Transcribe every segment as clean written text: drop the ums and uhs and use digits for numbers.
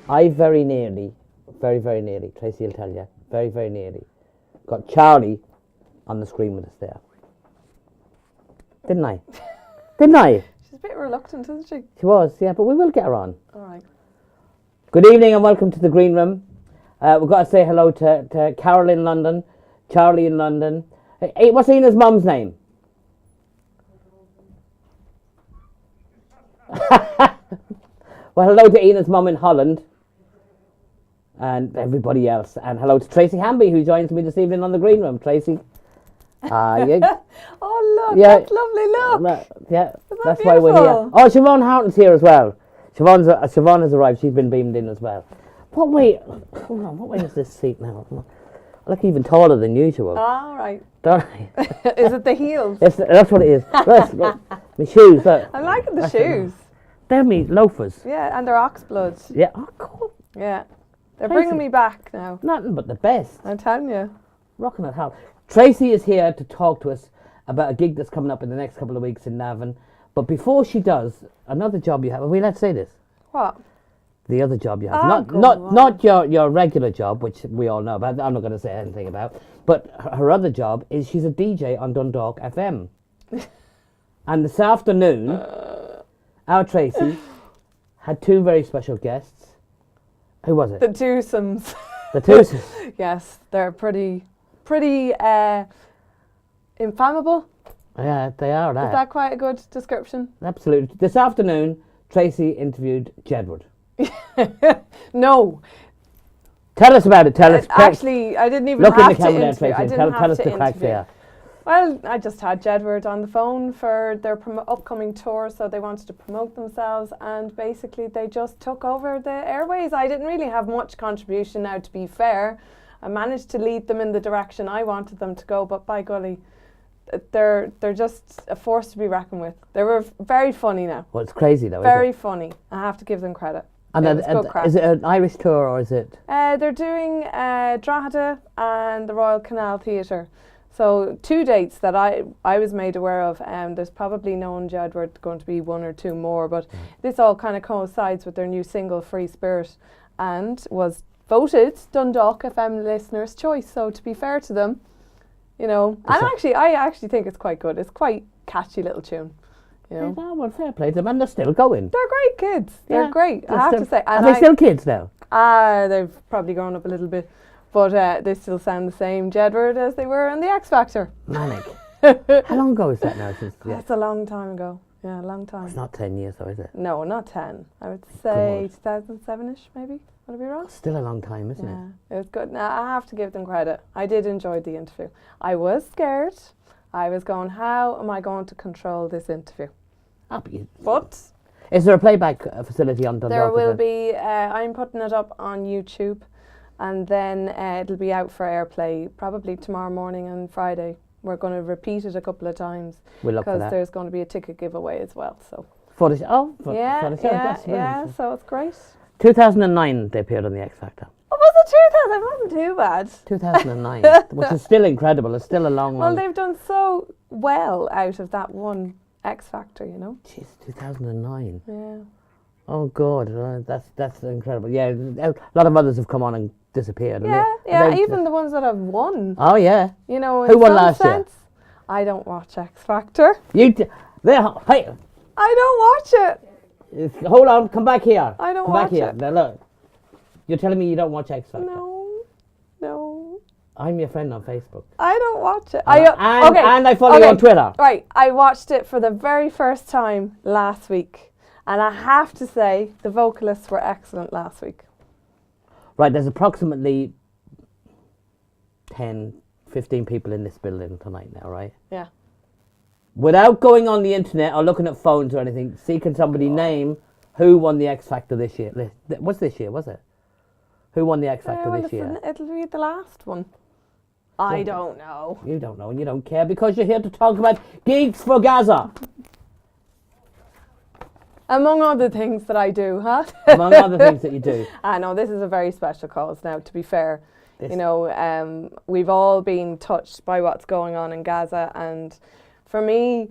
I very nearly, very nearly, Tracy will tell you, very nearly, got Charlie on the screen with us there. Didn't I? Didn't I? She's a bit reluctant, isn't she? She was, yeah, but we will get her on. All right. Good evening and welcome to the Green Room. We've got to say hello to Carol in London, Charlie in London. Hey, what's Ina's mum's name? Well, hello to Ina's mum in Holland and everybody else. And hello to Tracy Hamby, who joins me this evening on the Green Room. Tracy. Yeah. Oh, look, Yeah. that's lovely, look. Yeah, Isn't that's that why we're here. beautiful? Oh, Siobhan Houghton's here as well. Siobhan has arrived. She's been beamed in as well. What way? Hold on. What way is this seat now? I look even taller than usual. All right. Don't I? Is it the heels? Yes, that's what it is. Look, my shoes. Look. I'm liking the shoes. They're me loafers. Yeah, and they're oxbloods. Yeah. Oh, cool. Yeah. They're Tracy. bringing me back now. Nothing but the best. I'm telling you. Rocking it hard. Tracy is here to talk to us about a gig that's coming up in the next couple of weeks in Navan. But before she does, another job you have. Are we allowed to say this? What? The other job you have. Oh, not your regular job, which we all know about. I'm not going to say anything about. But her other job is she's a DJ on Dundalk FM. And this afternoon, our Tracy had two very special guests. Who was it? The twosomes. The twosomes. Yes, they're pretty inflammable. Yeah, they are. Is that quite a good description? Absolutely. This afternoon, Tracy interviewed Jedward. No. Tell us about it. Tell us. Actually, I didn't even Look in have the to camera there, interview. Tracy. I didn't Tell have us to the crack interview. there. Well, I just had Jedward on the phone for their upcoming tour, so they wanted to promote themselves, and basically they just took over the airways. I didn't really have much contribution now, to be fair. I managed to lead them in the direction I wanted them to go, but by golly, they're just a force to be reckoned with. They were very funny now. Well, it's crazy though, Very isn't it? funny. I have to give them credit. And Yeah, it was good crack. is it an Irish tour or is it? They're doing Drogheda and the Royal Canal Theatre. So 2 dates that I was made aware of. There's probably known Jedward going to be one or two more, but this all kind of coincides with their new single Free Spirit and was voted Dundalk FM listeners' choice. So to be fair to them, you know, and I actually think it's quite good. It's quite catchy little tune. You know, Oh, well, fair play to them, and they're still going. they're great kids. They're Yeah, great. I they're have still- to say. Are they still kids now? They've probably grown up a little bit, but they still sound the same Jedward as they were in the X Factor. Manic. How long ago is that now? Since That's a long time ago. Yeah, a long time. it's not 10 years, though, is it? No, not 10. I would say God. 2007-ish, maybe. Would I be wrong? Still a long time, isn't it? Yeah, it was good. Now, I have to give them credit. I did enjoy the interview. I was scared. I was going, how am I going to control this interview? But Is there a playback facility on Dundalk? there will be, I'm putting it up on YouTube, and then it'll be out for airplay probably tomorrow morning and Friday. We're going to repeat it a couple of times We'll look for because that. there's going to be a ticket giveaway as well. So For the, oh, for, yeah, for the show. yeah, That's brilliant. so it's great. 2009 they appeared on the X Factor. Oh, was it 2000? It wasn't too bad. 2009, which is still incredible. It's still a long Well, one. they've done so well out of that one X Factor, you know. Jeez, 2009. Yeah. Oh God, that's incredible. Yeah, a lot of others have come on and disappeared. Yeah, and they- even the ones that have won. Oh yeah. You know, Who in won some last year? sense, I don't watch X Factor. Hey, I don't watch it. hold on, come back here. I don't come watch back here. it. Now look, you're telling me you don't watch X Factor? No. I'm your friend on Facebook. I don't watch it. And I follow you on Twitter. Right, I watched it for the very first time last week. And I have to say, the vocalists were excellent last week. Right, there's approximately 10, 15 people in this building tonight now, right? Yeah. Without going on the internet or looking at phones or anything, can somebody name who won the X Factor this year? What's this year, was it? Who won the X Factor this year? It'll be the last one. I don't know. You don't know and you don't care because you're here to talk about Geeks for Gaza. Among other things that I do, huh? Among other things that you do. I know, this is a very special cause now, to be fair. You know, we've all been touched by what's going on in Gaza, and for me,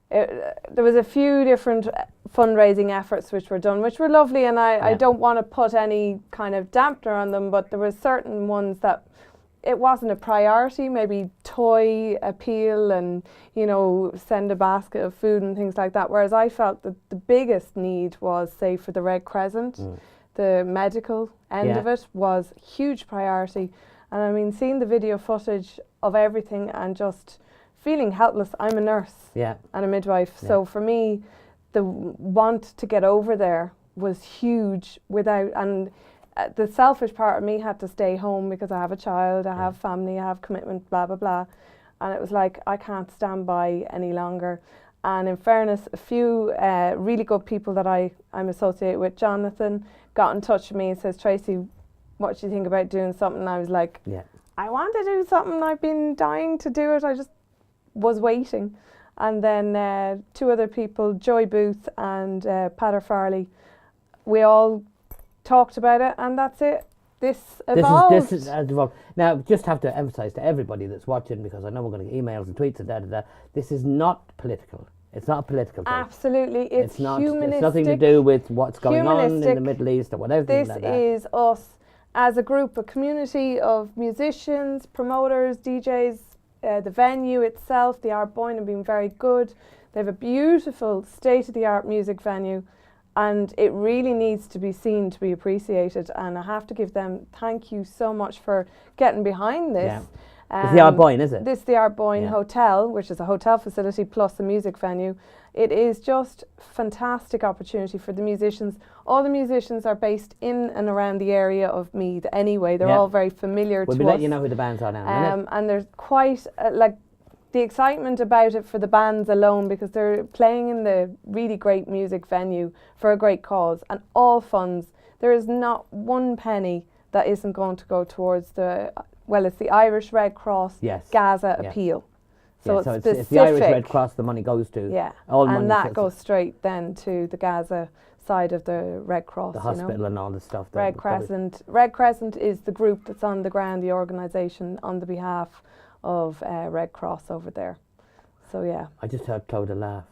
there was a few different fundraising efforts which were done, which were lovely, and I don't want to put any kind of dampener on them, but there were certain ones that it wasn't a priority, maybe toy appeal and, send a basket of food and things like that, whereas I felt that the biggest need was, say, for the Red Crescent. The medical end of it was huge priority. And I mean, seeing the video footage of everything and just feeling helpless. I'm a nurse and a midwife. So for me, the want to get over there was huge and the selfish part of me had to stay home because I have a child, I have family, I have commitment, blah, blah, blah. And it was like, I can't stand by any longer. And in fairness, a few really good people that I'm associated with, Jonathan, got in touch with me and says, Tracy, what do you think about doing something? And I was like, I want to do something. I've been dying to do it. I just was waiting. And then two other people, Joy Booth and Pater Farley, we all talked about it, and that's it. This evolved. This is evolved. Now, just have to emphasise to everybody that's watching, because I know we're going to get emails and tweets and da. This is not political. It's not a political thing. Absolutely, it's not. humanistic. It's nothing to do with what's going on in the Middle East or whatever. This like that. is us as a group, a community of musicians, promoters, DJs. The venue itself, the Art Boyne, have been very good. They have a beautiful state-of-the-art music venue, and it really needs to be seen to be appreciated. And I have to give them thank you so much for getting behind this. It's the Art Boyne, is it? This is the Art Boyne Hotel, which is a hotel facility plus a music venue. It is just fantastic opportunity for the musicians. All the musicians are based in and around the area of Meath anyway. They're all very familiar to us. We'll be letting you know who the bands are now. And there's quite the excitement about it for the bands alone, because they're playing in the really great music venue for a great cause, and all funds. There is not one penny that isn't going to go towards it's the Irish Red Cross Gaza appeal. So it's specific. It's the Irish Red Cross the money goes to. Yeah, all and that goes straight then to the Gaza side of the Red Cross. The hospital and all the stuff. Red Crescent. Red Crescent is the group that's on the ground, the organisation on the behalf of Red Cross over there. So yeah. I just heard Clodagh laugh.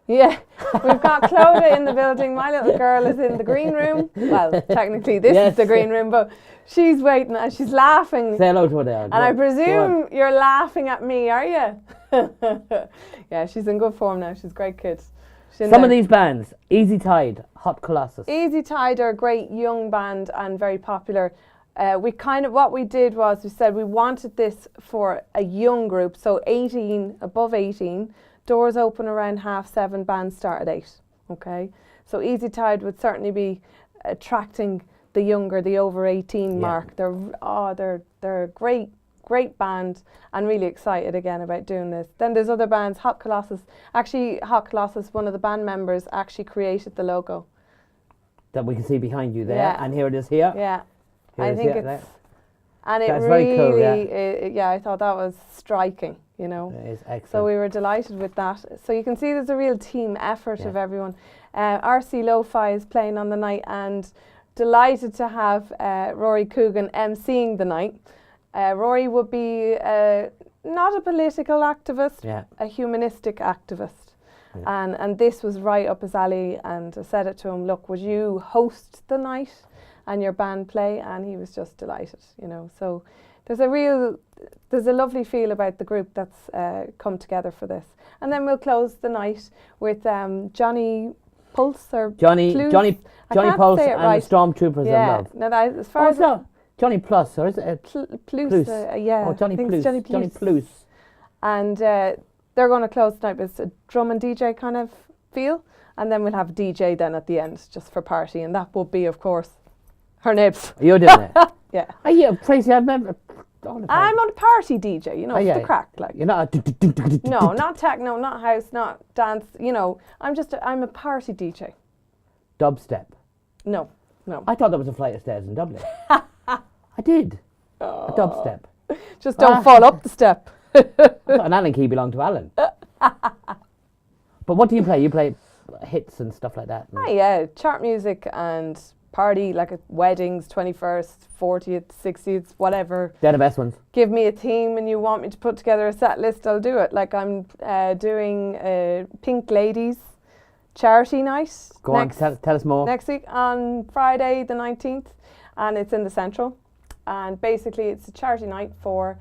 Yeah, we've got Clodagh in the building. My little girl is in the green room. Well, technically this is the green room, but she's waiting and she's laughing. Say hello to her there. And I presume you're laughing at me, are you? Yeah, she's in good form now. She's a great kid. Some of these bands, Easy Tide, Hot Colossus. Easy Tide are a great young band and very popular. What we did was we said we wanted this for a young group, so above 18. Doors open around 7:30, bands start at 8. Okay, so Easy Tide would certainly be attracting the younger, the over 18 mark. They're a great band, and really excited again about doing this. Then there's other bands, Hot Colossus. Actually, Hot Colossus, one of the band members, actually created the logo that we can see behind you there, and here it is here. Yeah, I think it's there. And That's it very cool, really, I thought that was striking, It is excellent. So we were delighted with that. So you can see there's a real team effort of everyone. RC Lo-Fi is playing on the night, and delighted to have Rory Coogan emceeing the night. Rory would be not a political activist, a humanistic activist. And this was right up his alley, and I said it to him, look, would you host the night and your band play? And he was just delighted, So there's a lovely feel about the group that's come together for this. And then we'll close the night with Johnny Pulse or Johnny Pulse and the Stormtroopers in Love. No, as far as Johnny Plus, or is it Plus? Johnny Plus. Johnny Plus. And they're going to close tonight with a drum and DJ kind of feel, and then we'll have a DJ then at the end just for party, and that would be, of course, her nibs. You're doing it. Yeah. Tracy, I remember. I'm not a party DJ, the crack. Like. You're not No, not techno, not house, not dance, I'm a party DJ. Dubstep. No. I thought there was a flight of stairs in Dublin. I did. A dubstep. Just don't fall up the step. I thought an Allen key belonged to Alan. But what do you play? You play hits and stuff like that? Chart music and party, like weddings, 21st, 40th, 60th, whatever. They're the best ones. Give me a theme and you want me to put together a set list, I'll do it. Like I'm doing a Pink Ladies charity night. Go on, tell us more. Next week on Friday the 19th, and it's in the Central. And basically it's a charity night for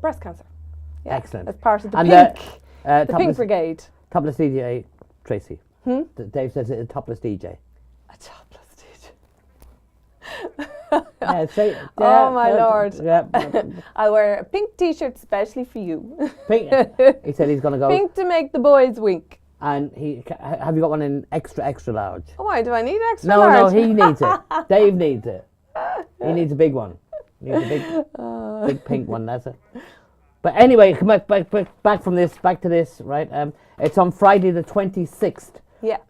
breast cancer. Yeah, excellent. as part of the And the Pink Brigade. Topless DJ, Tracy. Dave says it's a topless DJ. A topless DJ. Oh my lord. Yeah. I'll wear a pink t-shirt especially for you. Pink. He said he's going to go. Pink to make the boys wink. And have you got one in extra large? Oh, why do I need extra No, large? he needs it. Dave needs it. He needs a big one. He needs a big pink one, that's it. But anyway, come back from this, back to this, right? It's on Friday the 26th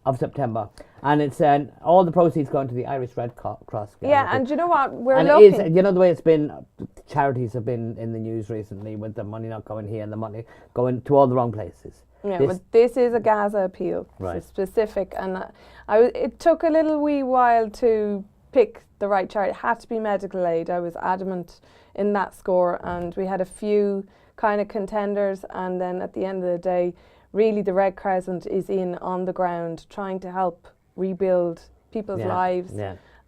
of September. And it's all the proceeds going to the Irish Red Cross. Yeah, and you know what? We're looking. looking. It is, you know the way it's been, charities have been in the news recently with the money not going here and the money going to all the wrong places. Yeah, but this is a Gaza appeal. Right. It's specific. And it took a little wee while to pick the right charity. It had to be medical aid. I was adamant in that score. And we had a few kind of contenders. And then at the end of the day, really the Red Crescent is in on the ground trying to help rebuild people's lives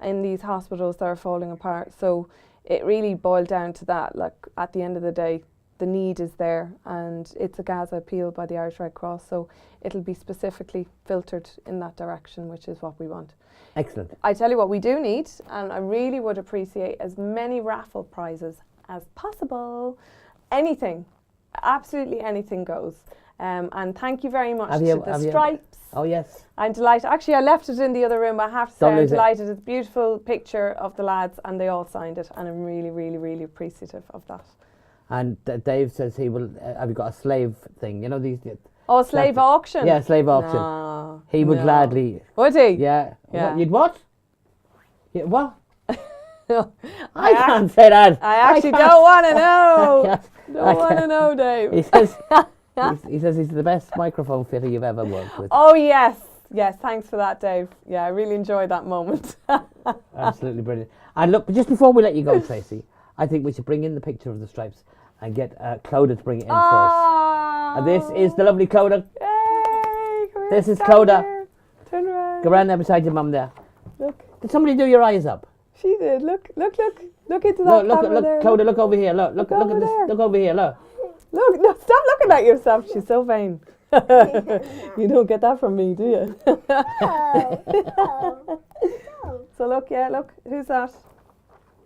in these hospitals that are falling apart. So it really boiled down to that. Like at the end of the day, the need is there, and it's a Gaza appeal by the Irish Red Cross, so it'll be specifically filtered in that direction, which is what we want. Excellent. I tell you what we do need, and I really would appreciate as many raffle prizes as possible. Anything, absolutely anything goes. And thank you very much to the Stripes. Oh yes. I'm delighted. Actually, I left it in the other room. I have to say I'm delighted. It's a beautiful picture of the lads, and they all signed it, and I'm really, really, really appreciative of that. And Dave says he will. Have you got a slave thing? You know these. Oh, slave auction. Yeah, slave auction. No, he would gladly. Would he? Yeah. Yeah. You'd what? What? I can't say that. I actually don't want to know. Don't want to know, Dave. He says. He says he's the best microphone fitter you've ever worked with. Oh yes, yes. Thanks for that, Dave. Yeah, I really enjoyed that moment. Absolutely brilliant. And look, just before we let you go, Tracy, I think we should bring in the picture of the Stripes and get Clodagh to bring it in for us. And this is the lovely Clodagh. Yay! This is Clodagh. Turn around. Go around there beside your mum there. Look. Did somebody do your eyes up? She did. Look into that camera there. Clodagh, look over here. Look at this. Look over here. Look. Look, no, stop looking at yourself. She's so vain. You don't get that from me, do you? So look, who's that?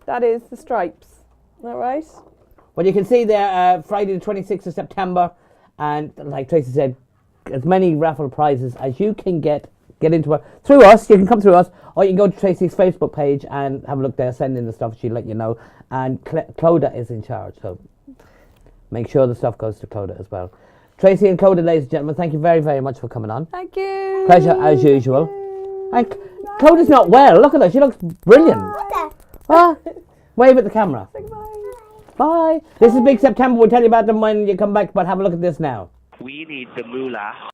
That is the Stripes. Is that right? Well, you can see there, Friday the 26th of September, and like Tracy said, as many raffle prizes as you can get into it. Through us, you can come through us, or you can go to Tracy's Facebook page and have a look there, send in the stuff, she'll let you know. And Clodagh is in charge, so make sure the stuff goes to Clodagh as well. Tracy and Clodagh, ladies and gentlemen, thank you very, very much for coming on. Thank you. Pleasure as usual. And Clodagh's not well. Look at her. She looks brilliant. Wave at the camera. Say goodbye. Bye. This is Big September. We'll tell you about them when you come back, but have a look at this now. We need the moolah.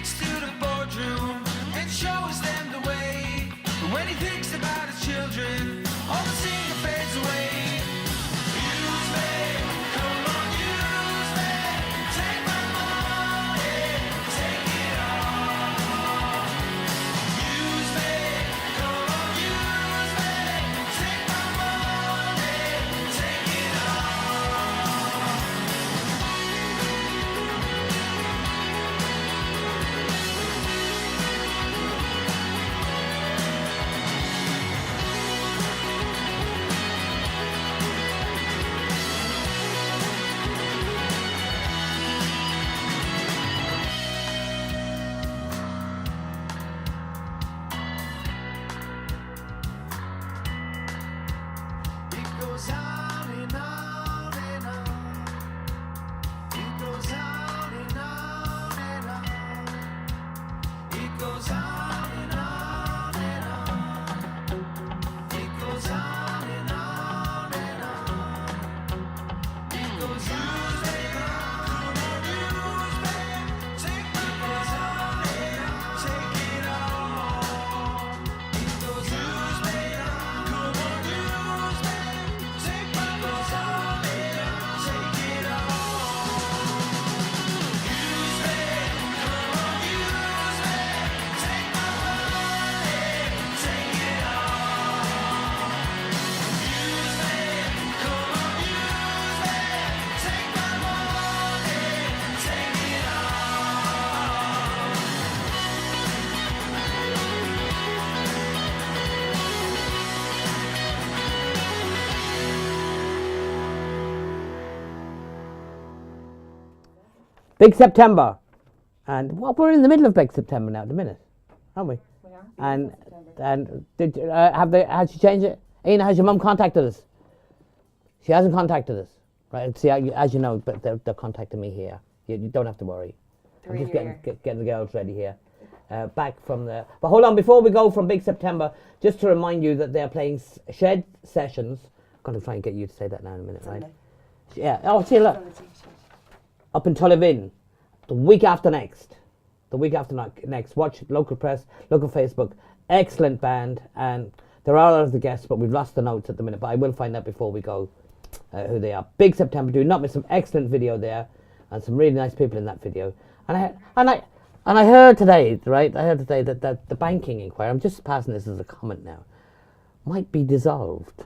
sneaks to the boardroom and shows them the way. But when he thinks about his children, all the singing fades away. Use me, come on, use me. Take my money, take it all. Use me, come on, use me. Take my money, take it all. It goes on and on and on. It goes on and on and on. It goes on and on and on. It goes on and on and on. It goes on and on and on. Take my money, take it all. It goes use me, come on, use me. Take my money, take it all. Use me, come on, use me. Take my money, take it all. Use me, come on, use me. Take my money, take it all. Big September. And well, we're in the middle of Big September now at the minute, aren't we? We are. And did has she changed it? Aina, has your mum contacted us? She hasn't contacted us. Right, see, as you know, but they're contacting me here. You don't have to worry. I'm just getting the girls ready here. Back from the... But hold on, before we go from Big September, just to remind you that they're playing Shed Sessions. I'm going to try and get you to say that now in a minute, right? Yeah. Oh, see, look. Up in Tullivin, the week after next. Watch local press, local Facebook. Excellent band, and there are other guests, but we've lost the notes at the minute. But I will find out before we go who they are. Big September. Do not miss some excellent video there, and some really nice people in that video. And I heard today, right? That the banking inquiry. I'm just passing this as a comment now. Might be dissolved.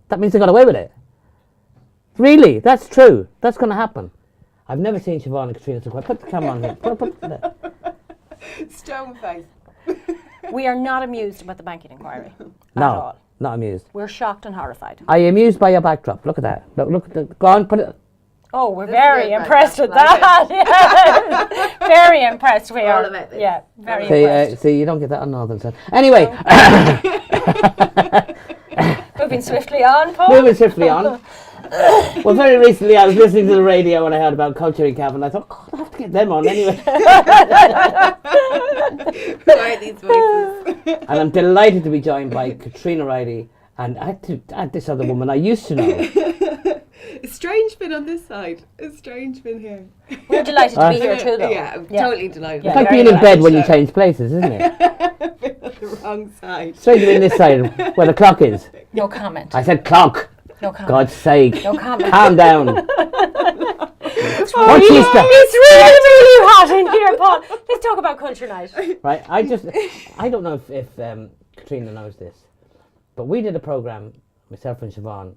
That means they got away with it. Really, that's true. That's going to happen. I've never seen Siobhan and Katrina so quiet. Put the camera on here. Stone face. We are not amused about the banking inquiry at No, all. not amused. We're shocked and horrified. Are you amused by your backdrop? Look at that. Look at the... Go on, put it... Oh, we're This very is good, impressed with like that. Yeah. Very impressed we All are. about this. Yeah, very See, impressed. see, you don't get that on Northern Sun. Anyway, Moving swiftly on, Paul. moving swiftly on. Well, very recently I was listening to the radio and I heard about Culture in Cavan. I thought, God, I have to get them on anyway. Who are these voices? And I'm delighted to be joined by Katrina Riley and add this other woman I used to know. A strange bin on this side. A strange bin here. We're delighted to be here too, though. Yeah, I'm totally delighted. Yeah. It's like very being in bed delighted. when you change places, isn't it? On the wrong side. Straight in this side where the clock is. No comment. I said clock. No comment. God's sake. No comment. Calm down. It's What's she sta- really hot in here, Paul. Let's talk about culture night. Right, I don't know if Katrina knows this, but we did a programme, myself and Siobhan,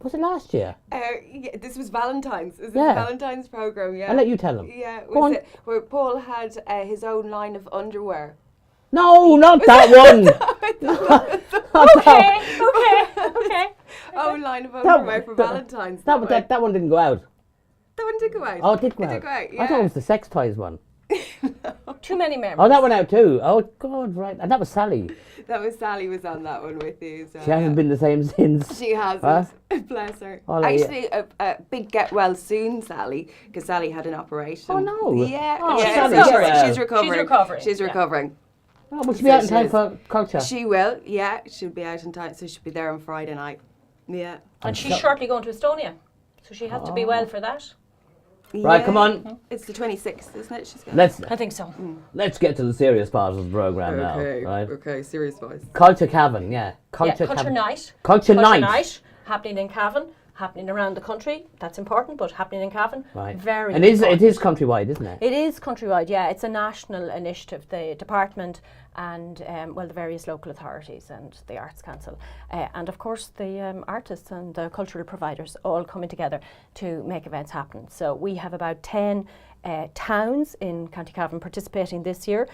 was it last year? Yeah, this was Valentine's. Is this Yeah. Valentine's program? Yeah. I'll let you tell them. Yeah, Go was on. it where Paul had his own line of underwear? No, not that one. Okay. Own line of underwear for Valentine's. That one didn't go out. That one did go out. Oh, it did go It out. did go out, I thought it yeah. was the sex toys one. Too many memories. Oh, that went out too. Oh, God, right. And that was Sally. That was Sally was on that one with you. So She hasn't been the same since. She hasn't. Huh? Bless her. Oh, like, Actually, a big get well soon, Sally, because Sally had an operation. Oh, no. Yeah, Oh, yeah. Sally, so yeah. she's recovering. She's recovering, She's yeah. recovering. Oh, will she be out in So time she for culture? She will. Yeah, she'll be out in time, so she'll be there on Friday night. Yeah. And she's shortly going to Estonia, so she has to be well for that. Right, come on. It's the 26th, isn't it? She's got I think so. Let's get to the serious part of the program now. Right? Okay, serious voice. Culture Cavan, yeah. Culture Cavan. night. Culture night. Happening in Cavan, happening around the country. That's important, but happening in Cavan, Right. very And important. it is countrywide, isn't it? It is countrywide, yeah. It's a national initiative. The department and the various local authorities and the Arts Council, and of course the artists and the cultural providers all coming together to make events happen. So we have about 10 towns in County Cavan participating this year.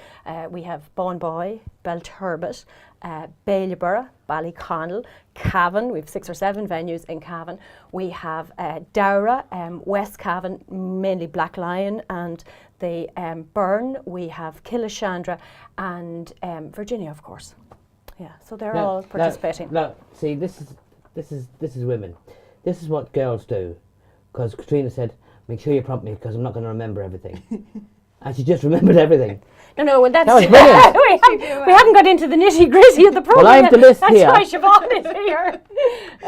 We have Boy, Belturbet, Balyborough, Ballyconnell, Cavan. We have 6 or 7 venues in Cavan. We have Dowra, West Cavan, mainly Black Lion, and the Burn. We have Killashandra and Virginia, of course. Yeah, so they're all participating. No, see, this is women. This is what girls do. Because Katrina said, "Make sure you prompt me because I'm not going to remember everything," and she just remembered everything. No, well, that's That was brilliant. we haven't got into the nitty gritty of the program. Well, I have the yet. list That's here. why Siobhan is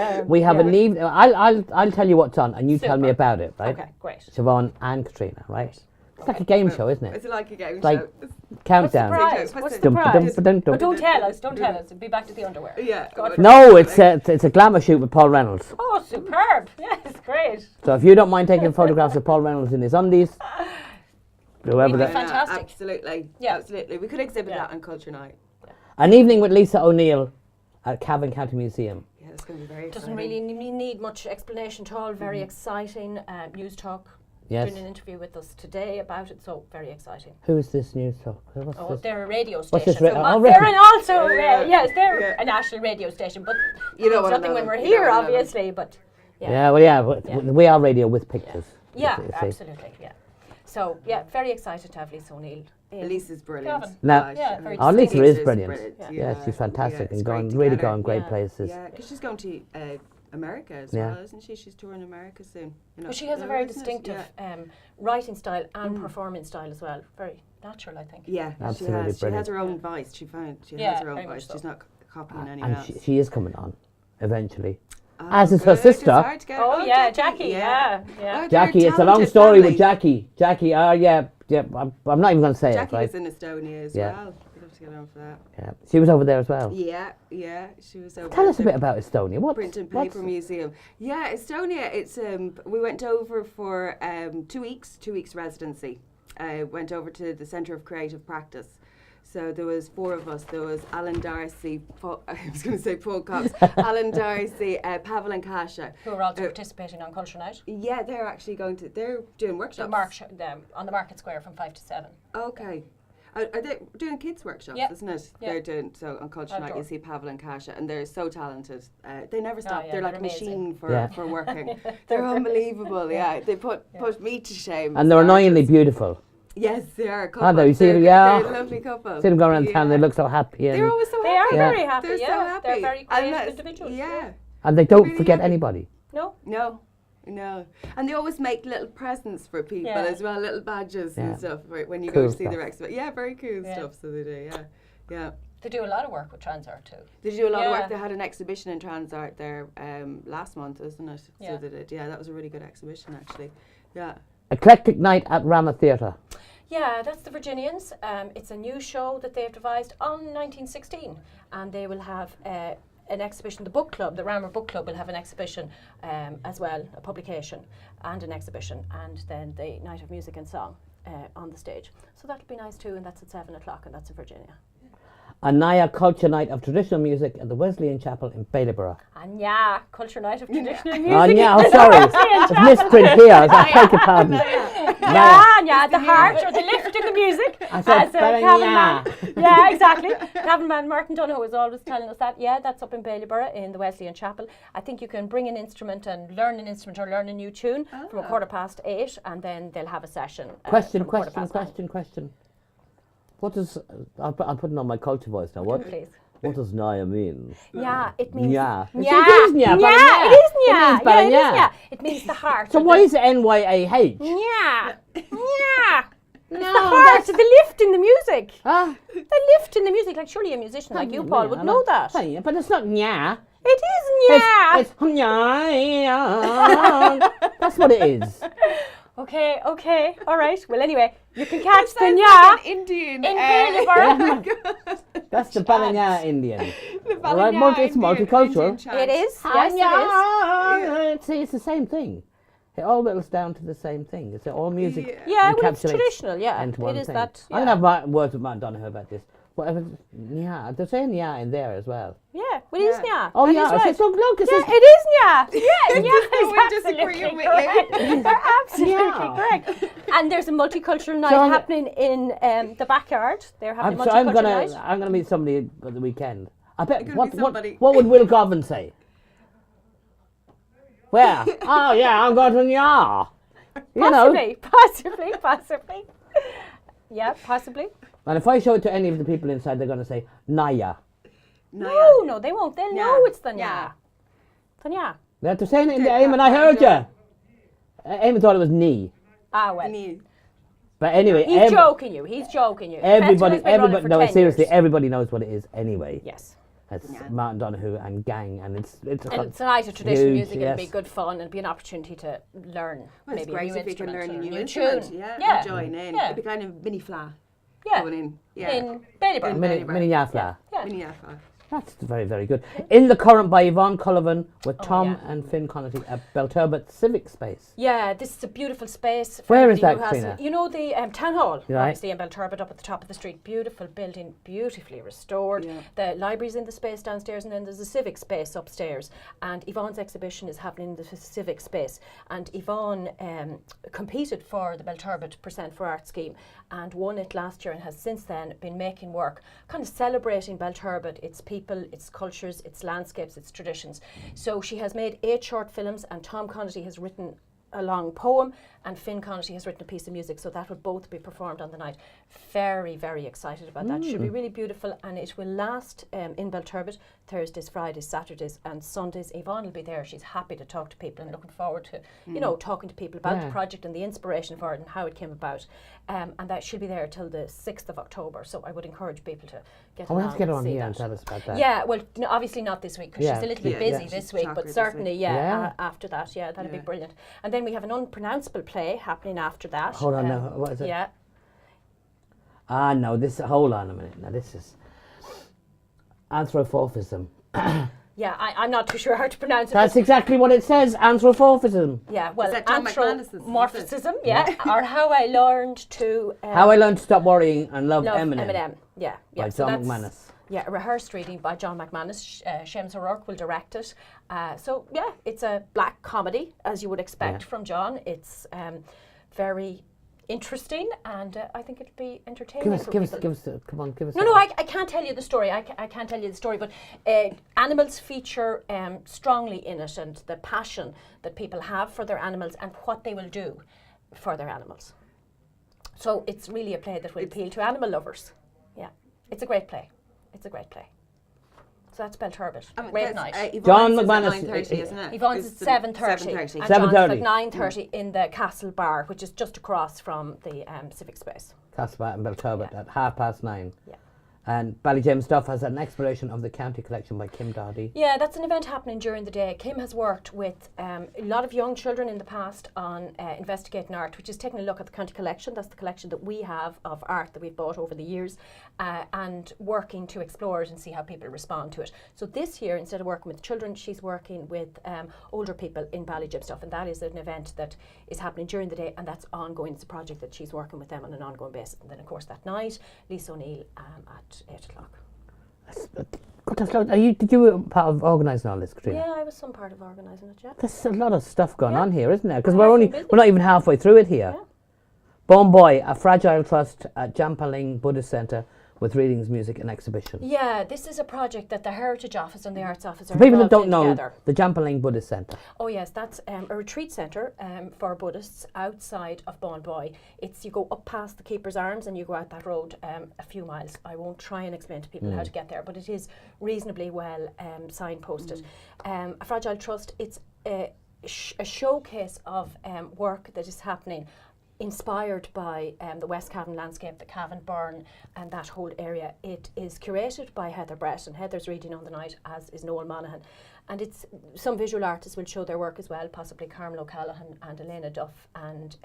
here. We have an evening. I'll tell you what's on, and you tell me Super. about it, right? Okay, great. Siobhan and Katrina, right? It's like a game show, isn't It's it? like a game Like show. countdown. Surprise. What's What's the the Dum, prize? dum, dum, dum. Oh, don't tell us. Don't tell us. Be back to the underwear. Yeah. God No, it's a glamour shoot with Paul Reynolds. Oh, superb. Yes, great. So if you don't mind taking photographs of Paul Reynolds in his undies, whoever We'd be that. fantastic. Absolutely. Yeah. Absolutely. We could exhibit Yeah. that on Culture Night. An evening with Lisa O'Neill at Cavan County Museum. Yeah, it's going to be very Doesn't exciting. really need much explanation at all. Very exciting. News Talk Yes. doing an interview with us today about it, so very exciting. Who is this news talk? What's Oh, this? they're a radio What's station. this? Oh, They're radio. an also, Yeah. yes, they're Yeah. a national radio station, but You know it's what I nothing know when them. we're You here, know what I know them. obviously, but Yeah, well, yeah, Yeah. we are radio with pictures. yeah, you see. absolutely, yeah. So, yeah, very excited to have Lisa O'Neill in. Lisa's brilliant. Cavan. Now- Right. Yeah, very Oh, Lisa distinct. is brilliant. Yeah. She's fantastic it's and great going to really get her. going great Yeah. places. Yeah, because she's going to America as Yeah. well, isn't she? She's touring America soon. You know, But she has a isn't very it? distinctive writing style and performing style as well. Very natural, I think. Yeah, Absolutely she has. She brilliant. has her own voice. She found she Yeah, has her own very much voice. so. She's not copying anyone And else. she is coming on eventually. Oh, as is her good. It's sister. hard to get her. Oh, yeah, Jackie, yeah. Oh, they're Jackie, it's a long talented story family. with Jackie. Jackie, yeah. I'm not even going to say Jackie it, right? was in Estonia as Yeah. well. We'd have to get on for that. Yeah. She was over there as well. Yeah, she was over. Tell at us a the bit about Estonia. Print and what's- Paper Museum. Yeah, Estonia. It's we went over for 2 weeks, 2 weeks residency. Went over to the Centre of Creative Practice. So there was 4 of us. There was Alan Darcy, I was going to say Paul Cox, Alan Darcy, Pavel and Kasia. Who are also participating on Culture Night. Yeah, they're actually they're doing workshops. On the Market Square from 5 to 7. Okay. Are they doing kids workshops, Yeah. isn't it? Yeah. They're doing, so on Culture Night Outdoor. you see Pavel and Kasia, and they're so talented. They never stop. yeah, they're like they're a machine Yeah. for working. They're unbelievable, yeah. They put me to shame. And they're as annoyingly artists. beautiful. Yes, they are a couple. Are they? You see they're, them, yeah. They're a lovely couple. See them going around town, they Yeah. look so happy. And, They're always so They happy. are Yeah. very happy, They're yeah. so happy. They're very And creative that's- individuals. Yeah. and they don't really forget happy. anybody. No? No. And they always make little presents for people Yeah. as well, little badges Yeah. and stuff when you Cool go to see stuff. their exhibit. Yeah, very cool Yeah. stuff. So they do, yeah. They do a lot of work with Transart too. They do a lot of Yeah. work. They had an exhibition in Transart there last month, isn't it? Yeah. So they did. Yeah, that was a really good exhibition actually. Yeah. Eclectic Night at Rama Theatre. Yeah, that's the Virginians. It's a new show that they've devised on 1916, and they will have an exhibition. The book club, the Rammer Book Club, will have an exhibition as well, a publication and an exhibition, and then the Night of Music and Song on the stage. So that'll be nice too, and that's at 7 o'clock, and that's in Virginia. A Naya Culture Night of Traditional Music at the Wesleyan Chapel in Balyborough. And yeah, Culture Night of Traditional Music. Oh, yeah, I'm sorry. It's misprint here. I beg your pardon. Yeah, the heart or the lift in the music. I said, As a "But Cavan yeah." man. Yeah, exactly. Cavan man Martin Donohoe was always telling us that. Yeah, that's up in Balyborough in the Wesleyan Chapel. I think you can bring an instrument and learn an instrument or learn a new tune from 8:15, and then they'll have a session. Question. from 9:15. What does, I'm putting on my culture voice now. What Please. does Naya mean? Yeah, it means. Yeah. Yeah, It is nya, yeah, but it is It nya. means Yeah, but it is nya. nya. It means the heart. So of why the- is it NYAH? Yeah, yeah. It's the heart, the lift in the music. Huh? The lift in the music. Like surely a musician like you, Paul, would know that. Hey, but it's not nya. It is nya. It's nya. That's what it is. Okay, all right. Well, anyway, you can catch the Sounds nya like an Indian. in Ballybor. That's the Balanya Indian. The Right, Balanya it's Indian multicultural. chant. It is, yes, it is. See, it's the same thing. It all whittles down to the same thing. It's all music. Yeah, well, it's encapsulates traditional, yeah. into It one is thing. that. I'm gonna have words with Matt Donoghue about this. Whatever, yeah, they're saying yeah in there as well. Yeah, well, it is nya. Oh That yeah, is it right. says, look, it Yeah, says it is nya. Yeah, nya no is disagreeing absolutely with correct. They're absolutely Yeah. correct. And there's a multicultural night So happening in the backyard. They're having a So I'm multicultural night. gonna meet somebody at the weekend. I bet gonna what meet somebody. what would Will Govan say? Where? Oh yeah, I'm going to Nya. You know. Possibly. Yeah, possibly. And if I show it to any of the people inside, they're gonna say Naya. No, they won't. They'll Nya. know it's the nya. Nya. The nya. They're saying it in the Take Eamon. that I heard back, you. yeah. Eamon thought it was knee. Ah, well. But anyway, He's joking you. He's joking you. The everybody, festival has been running for no, 10 seriously, years. everybody knows what it is anyway. Yes. It's Yeah. Martin Donoghue and gang, and it's And it's a night of traditional huge, music. It'll be yes. good fun. It'll be an opportunity to learn Well, it's maybe a great new if you can instrument learn a or new tune. instrument. Yeah, Yeah. join in. Yeah. It'd be kind of mini fla Yeah. going in. Yeah. In Ballybor. In mini Ballybor. Yafla. Yeah. Mini fla. That's very, very good. In the Current by Yvonne Cullivan with Tom yeah. and Finn Connaughty at Belturbet Civic Space. Yeah, this is a beautiful space. For Where is anybody that, who Trina? hasn't- You know the town hall, Right. obviously in Belturbet, up at the top of the street. Beautiful building, beautifully restored. Yeah. The library's in the space downstairs, and then there's a civic space upstairs. And Yvonne's exhibition is happening in the civic space. And Yvonne competed for the Belturbet Percent for Art scheme and won it last year, and has since then been making work, kind of celebrating Belturbet, its people, its cultures, its landscapes, its traditions. So she has made 8 short films, and Tom Connaughty has written a long poem, and Finn Connaughty has written a piece of music, so that will both be performed on the night. Very, very excited about that. Should be really beautiful, and it will last in Belturbet Thursdays, Fridays, Saturdays and Sundays. Yvonne will be there. She's happy to talk to people and looking forward to, you know, talking to people about the project and the inspiration for it and how it came about. And that she'll be there till the 6th of October, so I would encourage people to get I want along to get and on see here that. and tell us about that. Yeah, well, no, obviously not this week because Yeah. she's a little bit Yeah. busy Yeah. this She's week, chocker but this certainly, week. Yeah. after that, that'd be Yeah. brilliant. And then we have an unpronounceable play happening after that. Hold on now, what is it? Yeah. No, hold on a minute. Now this is anthropomorphism. Yeah, I'm not too sure how to pronounce it. That's but exactly what it says, anthropomorphism. yeah, well, Is that John McManus's, is it? anthropomorphism, yeah, or how I learned to How I Learned to Stop Worrying and Love love Eminem. Yeah, By so John that's- McManus. Yeah, a rehearsed reading by John McManus. Seamus O'Rourke will direct it. So yeah, it's a black comedy, as you would expect Yeah. from John. It's very interesting, and I think it'll be entertaining Give us, for give us, people. give us, come on, give us. No, I can't tell you the story. I can't tell you the story, but animals feature strongly in it, and the passion that people have for their animals and what they will do for their animals. So it's really a play that will appeal to animal lovers. Yeah, it's a great play. It's a great play. So that's Belturbet. Great night. John Yvonne's McManus, is at 9:30, isn't it? Yvonne's It's at 7:30. 7:30. And 7:30. John's at 9:30 in the Castle Bar, which is just across from the Civic Space. Casbah and Belturbet at 9:30. Yeah. And Ballyjem Stuff has an exploration of the county collection by Kim Doherty. Yeah, that's an event happening during the day. Kim has worked with a lot of young children in the past on Investigating Art, which is taking a look at the county collection. That's the collection that we have of art that we've bought over the years, and working to explore it and see how people respond to it. So this year, instead of working with children, she's working with older people in Ballyjem Stuff, and that is an event that is happening during the day, and that's ongoing. It's a project that she's working with them on an ongoing basis. And then, of course, that night, Lisa O'Neill at 8 o'clock. Did you part of organising all this, Katrina? Yeah, I was some part of organising it, yeah. There's a lot of stuff going Yeah. on here, isn't there? Because Yeah, we're it's been busy. not even halfway through it here. Yeah. Bone Boy, a fragile trust at Jampaling Buddhist Centre with readings, music and exhibition. Yeah, this is a project that the Heritage Office and the Arts Office are For people that involved don't in know, together. the Jampaling Buddhist Centre. Oh yes, that's a retreat centre for Buddhists outside of Bon Boy. It's you go up past the Keeper's Arms and you go out that road a few miles. I won't try and explain to people how to get there, but it is reasonably well signposted. A Fragile Trust, it's a showcase of work that is happening inspired by the West Cavan landscape, the Cavan Burn and that whole area. It is curated by Heather Brett, and Heather's reading on the night, as is Noel Monaghan. And it's some visual artists will show their work as well, possibly Carmel O'Callaghan and Elena Duff and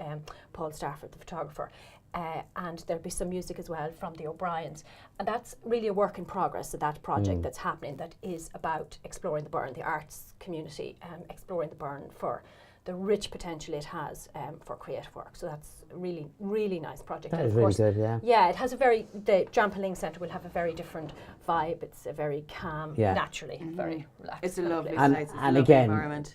Paul Stafford, the photographer. And there'll be some music as well from the O'Briens. And that's really a work in progress of that project that's happening, that is about exploring the Burn, the arts community, exploring the Burn for the rich potential it has for creative work. So that's a really, really nice project. That And is of really course, good, yeah. Yeah, it has a very, the Trampoline Centre will have a very different vibe. It's a very calm, Yeah. naturally, very relaxed. It's a kind of lovely place. place. It's a And lovely again, environment.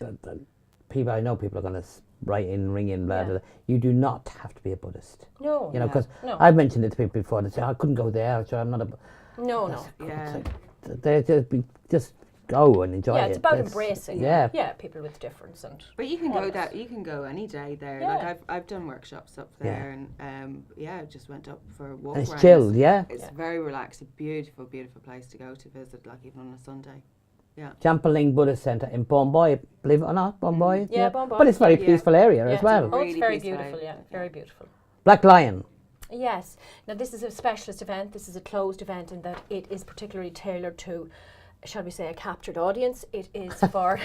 I know people are going to write in, ring in, blah, Yeah. blah, blah. You do not have to be a Buddhist. No, You know, because no. I've mentioned it to people before. They say, I couldn't go there, so I'm not a... no. Yeah. They just go and enjoy it. Yeah, it's about embracing. Yeah. People with difference and. But you can all go of that. it. You can go any day there. Yeah. Like I've done workshops up there, and I just went up for a walk. And it's around. chilled, yeah. It's very relaxed. A beautiful, beautiful place to go to visit. Like even on a Sunday. Trampoline Buddhist Centre in Bomboy, believe it or not, Bomboy. Yeah, Bomboy. But it's a very Yeah. peaceful area Yeah, as well. Oh, it's Really very peaceful beautiful. area. Yeah, very beautiful. Black Lion. Yes. Now this is a specialist event. This is a closed event in that it is particularly tailored to, shall we say, a captured audience. It is for.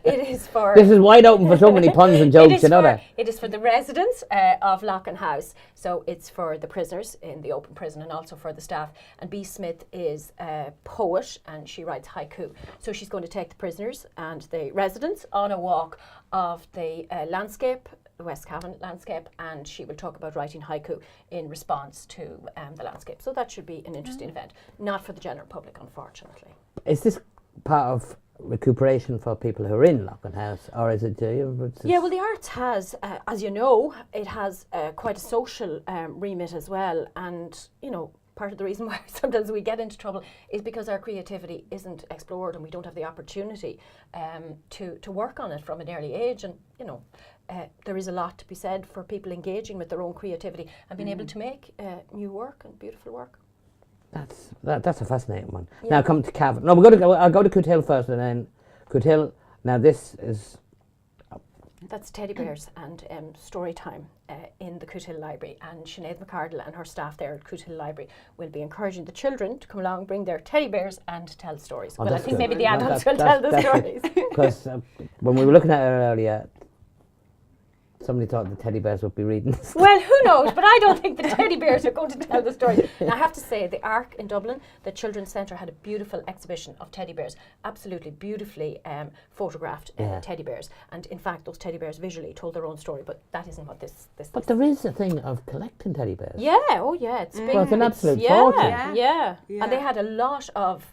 It is for. This is wide open for so many puns and It jokes, is you know for- that. It is for the residents of Loughlin House. So it's for the prisoners in the open prison and also for the staff. And B. Smith is a poet and she writes haiku. So she's going to take the prisoners and the residents on a walk of the landscape, the West Cavan landscape, and she will talk about writing haiku in response to the landscape. So that should be an interesting event. Not for the general public, unfortunately. Is this part of recuperation for people who are in Loughlin House, or is it? Yeah, well, the arts has, as you know, it has quite a social remit as well, and you know, part of the reason why sometimes we get into trouble is because our creativity isn't explored and we don't have the opportunity to work on it from an early age, and you know. There is a lot to be said for people engaging with their own creativity and being able to make new work and beautiful work. That's a fascinating one. Yeah. Now come to Cavan. No, I'll go to Coothill first, and then Coothill. Now this is That's teddy bears and story time in the Coothill Library, and Sinead McCardle and her staff there at Coothill Library will be encouraging the children to come along, bring their teddy bears and tell stories. Oh, Well, I that's think good. maybe the No, adults that- will tell the that's- stories. because when we were looking at it earlier, somebody thought the teddy bears would be reading. Well, who knows? But I don't think the teddy bears are going to tell the story. And I have to say, the Ark in Dublin, the Children's Centre, had a beautiful exhibition of teddy bears, absolutely beautifully photographed Yeah. teddy bears. And in fact, those teddy bears visually told their own story. But that isn't what this. But there is a thing of collecting teddy bears. Yeah, oh yeah, it's big. Well, it's an absolute yeah, fortune. Yeah. Yeah. And they had a lot of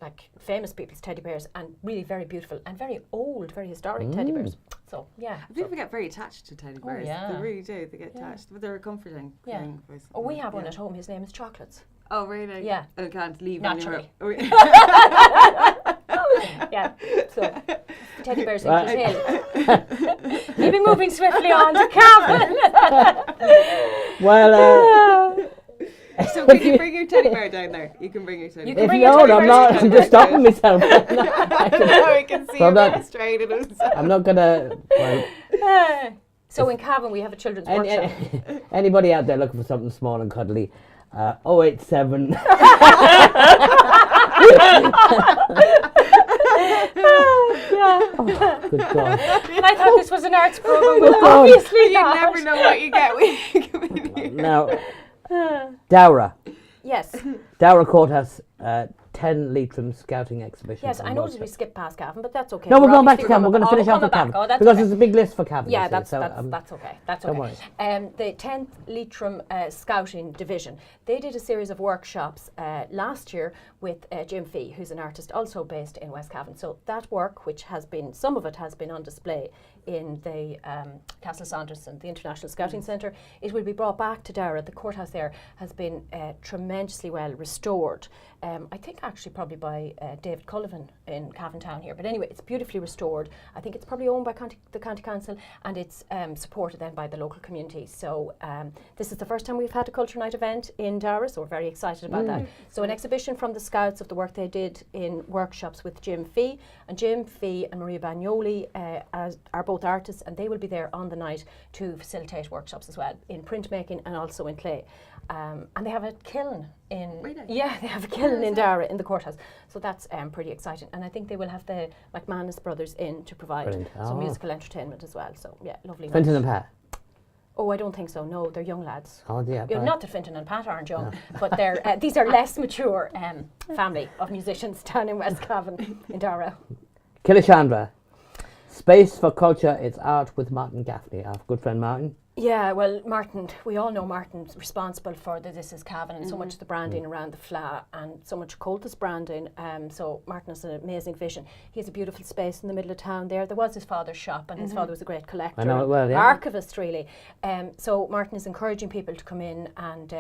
like famous people's teddy bears, and really very beautiful and very old, very historic teddy bears. So yeah. People get very attached to teddy bears. yeah. They really do. They get attached, but they're a comforting Yeah. thing. Oh, we have one at home. His name is Chocolates. Oh, really? Yeah. And can't leave Naturally. anywhere. Yeah. So teddy bears in Right. Coothill. Maybe moving swiftly on to Cavan. Well, So can you bring your teddy bear down there? You can bring your teddy You bear. can bring no, your teddy I'm bears not. down I'm there. just stopping myself. I can see So I'm him not- frustrated himself. I'm not gonna. Well, So in Cavan we have a children's workshop. anybody out there looking for something small and cuddly, 087. Oh, good God. And I thought this was an arts program, Good but God. obviously You not. never know what you get when you come in here. Now, Dowra. Yes. Dowra Courthouse 10 Leitrim Scouting Exhibition. Yes, and I noticed we workshop. skipped past Cavan, but that's okay. No, we're going back to obviously Cavan. We're going to finish off coming with Cavan. back. Oh, that's because okay. there's a big list for Cavan. Yeah, you see, that's so, that's okay. That's don't okay. worry. The 10th Leitrim Scouting Division, they did a series of workshops last year with Jim Fee, who's an artist also based in West Cavan. So that work, which has been, some of it has been on display in the Castle Saunderson, the International Scouting Centre. It will be brought back to Dara. The courthouse there has been tremendously well restored. I think actually probably by David Cullivan in Cavan Town here. But anyway, it's beautifully restored. I think it's probably owned by the County Council, and it's supported then by the local community. So this is the first time we've had a Culture Night event in Dara, so we're very excited about that. So an exhibition from the Scouts of the work they did in workshops with Jim Fee. And Jim Fee and Maria Bagnoli are both both artists, and they will be there on the night to facilitate workshops as well in printmaking and also in clay. And they have a kiln in they have a kiln in Dara in the courthouse, so that's pretty exciting. And I think they will have the McManus brothers in to provide some musical entertainment as well. So yeah, lovely. Fintan and Pat. Oh, I don't think so. No, they're young lads. Oh, yeah. Not that Fintan and Pat aren't young, but they're these are less mature family of musicians down in West Cavan in Dara. Killashandra. Space for Culture, it's art with Martin Gaffney, our good friend Martin. Yeah, well, Martin, we all know Martin's responsible for the This Is Cavan and so much the branding around the FLA and so much Coltis branding. So Martin has an amazing vision. He has a beautiful space in the middle of town there. There was his father's shop, and his father was a great collector. I know it well, yeah. Archivist, really. So Martin is encouraging people to come in and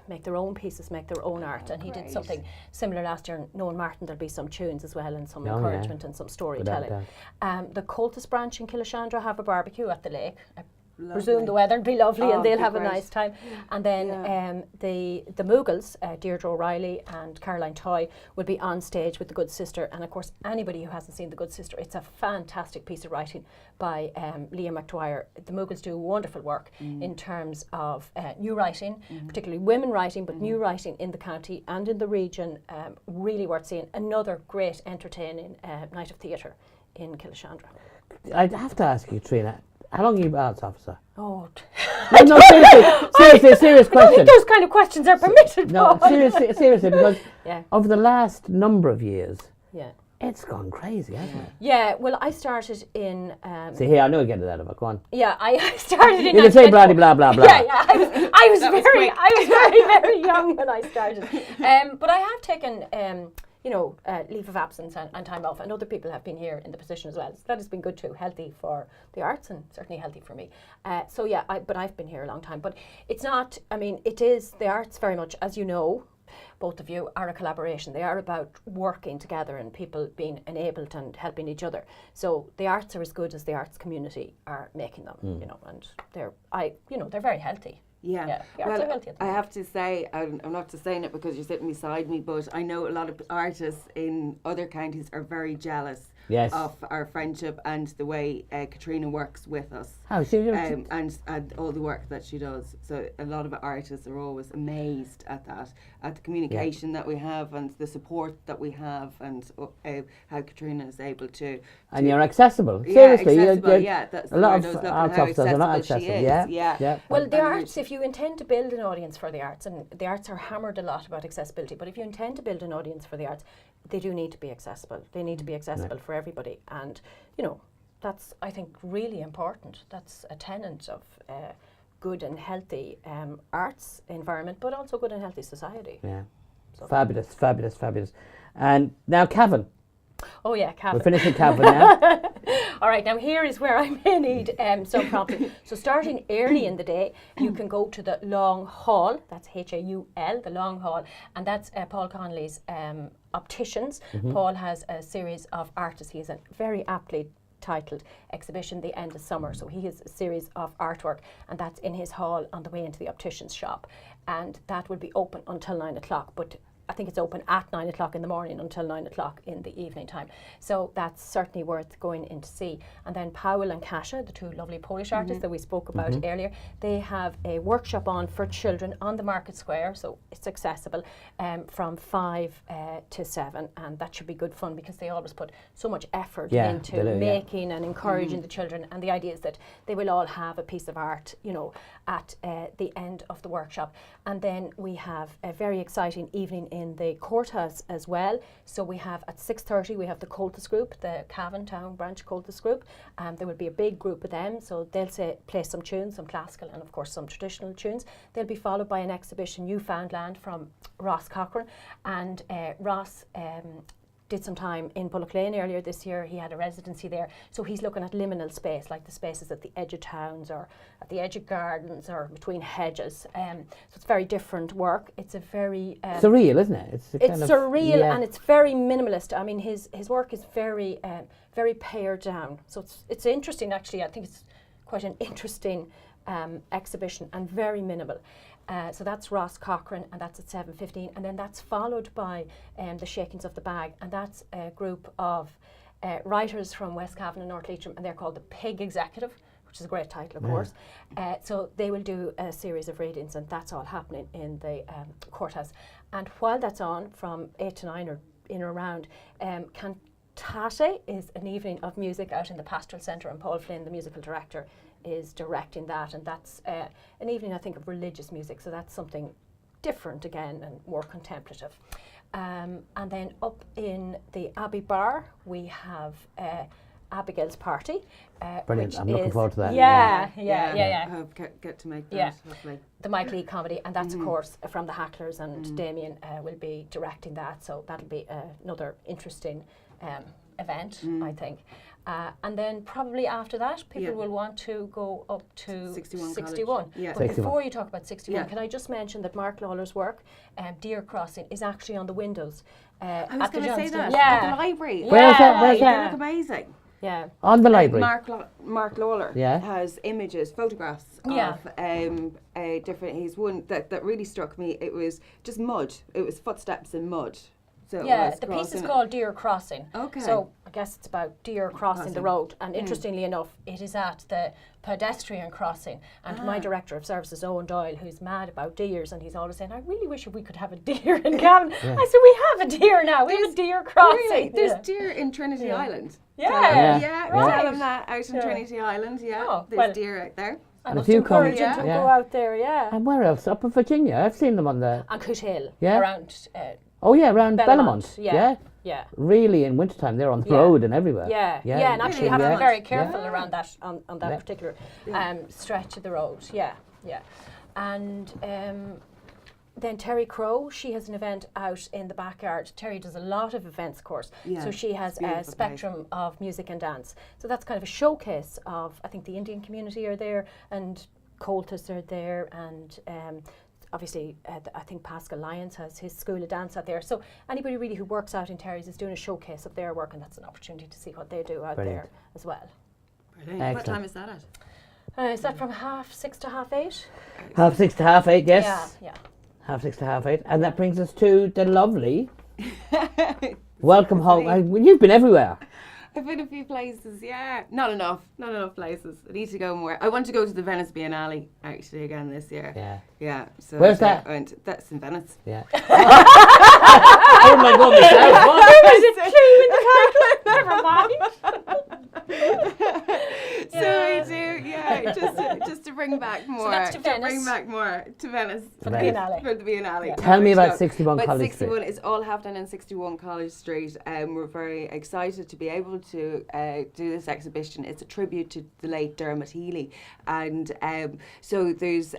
make their own pieces, make their own art. And he did something similar last year. Knowing Martin, there'll be some tunes as well and some encouragement and some storytelling. The Coltis branch in Killashandra have a barbecue at the lake. Lovely. Presume the weather will be lovely and they'll have great. a nice time. And then the Moogles, Deirdre O'Reilly and Caroline Toy, will be on stage with The Good Sister. And of course, anybody who hasn't seen The Good Sister, it's a fantastic piece of writing by Leah McDwyer. The Moogles do wonderful work in terms of new writing, particularly women writing, but new writing in the county and in the region. Really worth seeing. Another great entertaining night of theatre in Killashandra. I'd have to ask you, Trina, how long are you arts officer? Oh, No, seriously, serious I question. don't think those kind of questions are permitted. No, Paul. seriously, because Yeah. over the last number of years, Yeah. it's gone crazy, hasn't it? Yeah, well, I started in. See, here, I know you get it out of it. Go on. Yeah, I started in. You can say blah, blah, blah, blah. Yeah, I was very young when I started. But I have taken, leave of absence and time off, and other people have been here in the position as well. So that has been good too, healthy for the arts and certainly healthy for me. But I've been here a long time. But it's not. I mean, it is the arts very much, as you know. Both of you are a collaboration. They are about working together and people being enabled and helping each other. So the arts are as good as the arts community are making them, and they're very healthy. Yeah. the arts are Well, healthy at the I moment. have to say, I'm not just saying it because you're sitting beside me, but I know a lot of artists in other counties are very jealous of our friendship and the way Katrina works with us. How? So And all the work that she does. So a lot of artists are always amazed at that, at the communication that we have and the support that we have, and how Katrina is able to. and you're accessible. Yeah, Seriously, accessible, you're, that's a lot the word I was of looking at, arts how officers are not accessible she accessible. is. Yeah. Well, the And arts, if you intend to build an audience for the arts, and the arts are hammered a lot about accessibility, but if you intend to build an audience for the arts, they do need to be accessible. They need to be accessible for everybody. And, that's, I think, really important. That's a tenet of good and healthy arts environment, but also good and healthy society. Yeah. So Fabulous. And now Cavan. Oh yeah, Cavan. We're finishing Cavan now. All right, now here is where I may need some prompting. So starting early in the day, you can go to the Long Hall, that's H-A-U-L, the Long Hall, and that's Paul Connolly's Opticians. Paul has a series of artists. He has a very aptly titled exhibition, The End of Summer. So he has a series of artwork, and that's in his hall on the way into the optician's shop. And that will be open until 9 o'clock, but I think it's open at 9 o'clock in the morning until 9 o'clock in the evening time. So that's certainly worth going in to see. And then Powell and Kasia, the two lovely Polish artists that we spoke about earlier, they have a workshop on for children on the Market Square, so it's accessible from 5 to 7, and that should be good fun because they always put so much effort into making and encouraging the children, and the idea is that they will all have a piece of art, at the end of the workshop. And then we have a very exciting evening in the courthouse as well. So we have at 6:30 we have the Coltis group, the Cavan Town branch Coltis group. There will be a big group of them, so they'll play some tunes, some classical and of course some traditional tunes. They'll be followed by an exhibition, Newfoundland, from Ross Cochrane, and Ross did some time in Bullock Lane earlier this year. He had a residency there, so he's looking at liminal space, like the spaces at the edge of towns or at the edge of gardens or between hedges. So it's very different work. It's a very surreal, isn't it? It's surreal and it's very minimalist. I mean, his work is very very pared down. So it's interesting actually. I think it's quite an interesting exhibition and very minimal. So that's Ross Cochrane, and that's at 7:15, and then that's followed by the Shakings of the Bag, and that's a group of writers from West Cavan and North Leitrim, and they're called the Pig Executive, which is a great title, of course. So they will do a series of readings, and that's all happening in the courthouse. And while that's on, from 8 to 9 or in or around, Cantate is an evening of music out in the Pastoral Centre, and Paul Flynn, the musical director, is directing that, and that's an evening, I think, of religious music, so that's something different again and more contemplative. And then up in the Abbey Bar, we have Abigail's Party. Brilliant. Which I'm looking is- forward to that. Yeah. I hope get to make that. Yeah. Hopefully. The Mike Lee comedy, and that's of course from the Hacklers, and Damien will be directing that, so that'll be another interesting event, I think. And then probably after that, people will want to go up to 61 College. 61. Yeah. But 61. before you talk about 61, Yeah. can I just mention that Mark Lawler's work, Deer Crossing, is actually on the windows. I was at the going to say Johnston. that. Yeah. At the library. Where's that? Where's They that? look amazing. Yeah. On the library. Mark Lawler Yeah. has images, photographs Yeah. of different. He's one that really struck me. It was just mud. It was footsteps in mud. So it Yeah, was the piece is crossing it. called Deer Crossing. Okay. So I guess it's about deer crossing the Crossing. road. And interestingly enough, it is at the pedestrian crossing. And my director of services, Owen Doyle, who's mad about deers, and he's always saying, I really wish we could have a deer in Cavan. I said, we have a deer now. We have a deer crossing. Really? There's Yeah. deer in Trinity Island. Yeah. Yeah. Yeah, Right. tell them that out in Yeah. Trinity Island. Yeah, Oh, there's well- deer out there. I And a must few encourage come- him to yeah. go out there, yeah. And where else? Up in Virginia. I've seen them on the... And Coot Hill, Yeah. around Oh, yeah, around Bellamont. Yeah. Yeah. Really, in wintertime, they're on the Yeah. road and everywhere. Yeah, and actually you have to be very careful around that on that Yeah. particular stretch of the road. Yeah. And then Terry Crow, she has an event out in the backyard. Terry does a lot of events, of course. Yeah, So she has it's a beautiful spectrum of music and dance. So that's kind of a showcase of, I think the Indian community are there, and Coltis are there, and obviously, I think Pascal Lyons has his school of dance out there. So anybody really who works out in Terry's is doing a showcase of their work, and that's an opportunity to see what they do out Brilliant. there as well. Brilliant. What Excellent. time is that at? Is that from 6:30 to 8:30? 6:30 to 8:30, yes. Yeah. 6:30 to 8:30. And that brings us to the lovely Welcome Home. You've been everywhere. I've been a few places, yeah. Not enough places. I need to go more. I want to go to the Venice Biennale actually again this year. Yeah. Yeah. So Where's that? That's in Venice. Yeah. Oh my goodness. Never mind. So we do, yeah, just to bring back more. that's to bring Venice. back more to Venice. For the Venice. Biennale. For the Biennale. Tell me about So- 61 but College 61 Street. is all happening in 61 College Street. We're very excited to be able to do this exhibition. It's a tribute to the late Dermot Healy. And so there's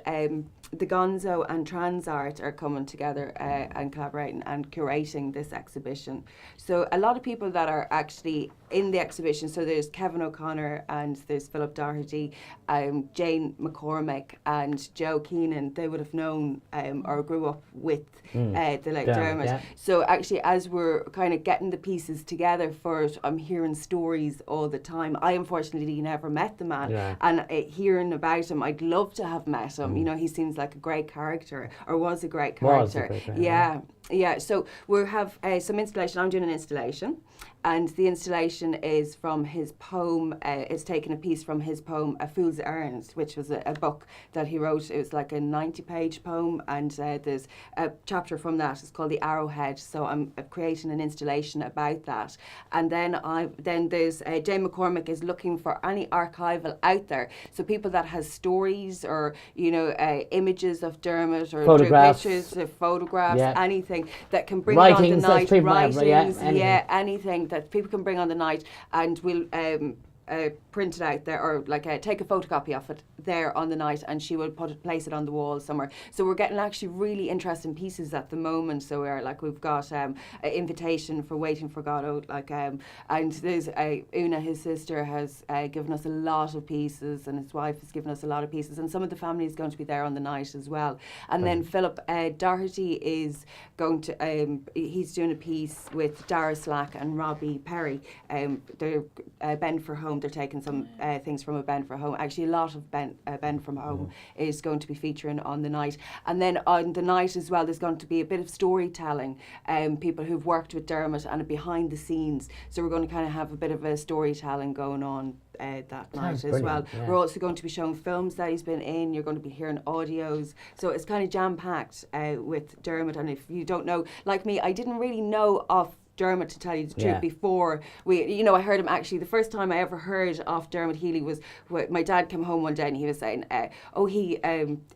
the Gonzo and Trans Art are coming together and collaborating and curating this exhibition. So a lot of people that are actually in the exhibition, so there's Kevin O'Connor and there's Philip Doherty, Jane McCormick and Joe Keenan, they would have known or grew up with the late Dermot. Yeah. So actually, as we're kind of getting the pieces together for it, I'm hearing stories all the time. I unfortunately never met the man, Yeah. and hearing about him, I'd love to have met him. You know, he seems like a great character, or was a great Was a character. great character, Yeah. So we'll have some installation. I'm doing an installation, and the installation is from his poem. It's taken a piece from his poem, A Fool's Errand, which was a book that he wrote. It was like a 90-page poem, and there's a chapter from that. It's called The Arrowhead. So I'm creating an installation about that. And then there's Jane McCormick is looking for any archival out there. So people that has stories or images of Dermot or Photographs. pictures of photographs, Yeah. anything that can bring Writings on the that night. people have, Writings, yeah, anything that people can bring on the night, and we'll print it out there, or take a photocopy of it there on the night, and she will place it on the wall somewhere. So we're getting actually really interesting pieces at the moment. So we've got an invitation for Waiting for Godot, and there's Una, his sister, has given us a lot of pieces, and his wife has given us a lot of pieces, and some of the family is going to be there on the night as well. And then Philip Doherty is going to he's doing a piece with Dara Slack and Robbie Perry. They're Bend for Home Home. They're taking some things from A Bend for Home. Actually, a lot of Bend from Home is going to be featuring on the night. And then on the night as well, there's going to be a bit of storytelling. People who've worked with Dermot and behind the scenes. So we're going to kind of have a bit of a storytelling going on that night as well. Yeah. We're also going to be showing films that he's been in. You're going to be hearing audios. So it's kind of jam-packed with Dermot. And if you don't know, like me, I didn't really know of Dermot, to tell you the truth, before I heard him. Actually, the first time I ever heard of Dermot Healy was when my dad came home one day and he was saying,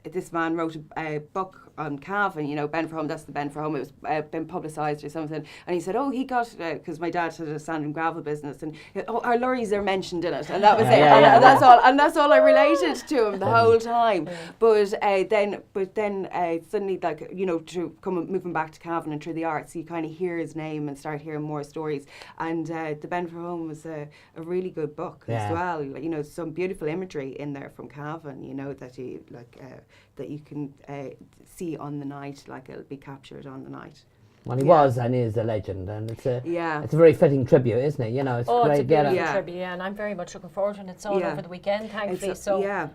this man wrote a book on Cavan, Ben for Home, that's the Ben for Home, it was been publicised or something, and he said, he got, because my dad had a sand and gravel business, and our lorries are mentioned in it, and that was it, and that's all I related to him the whole time. But then suddenly, like, moving back to Cavan and through the arts, you kind of hear his name and start hearing more stories, and the Ben for Home was a really good book as well. Some beautiful imagery in there from Cavan, that you that you can see on the night, like it'll be captured on the night. Well, he was and is a legend, and it's a very fitting tribute, isn't it? It's great. It's a beautiful tribute, and I'm very much looking forward to it. It's on over the weekend, thankfully.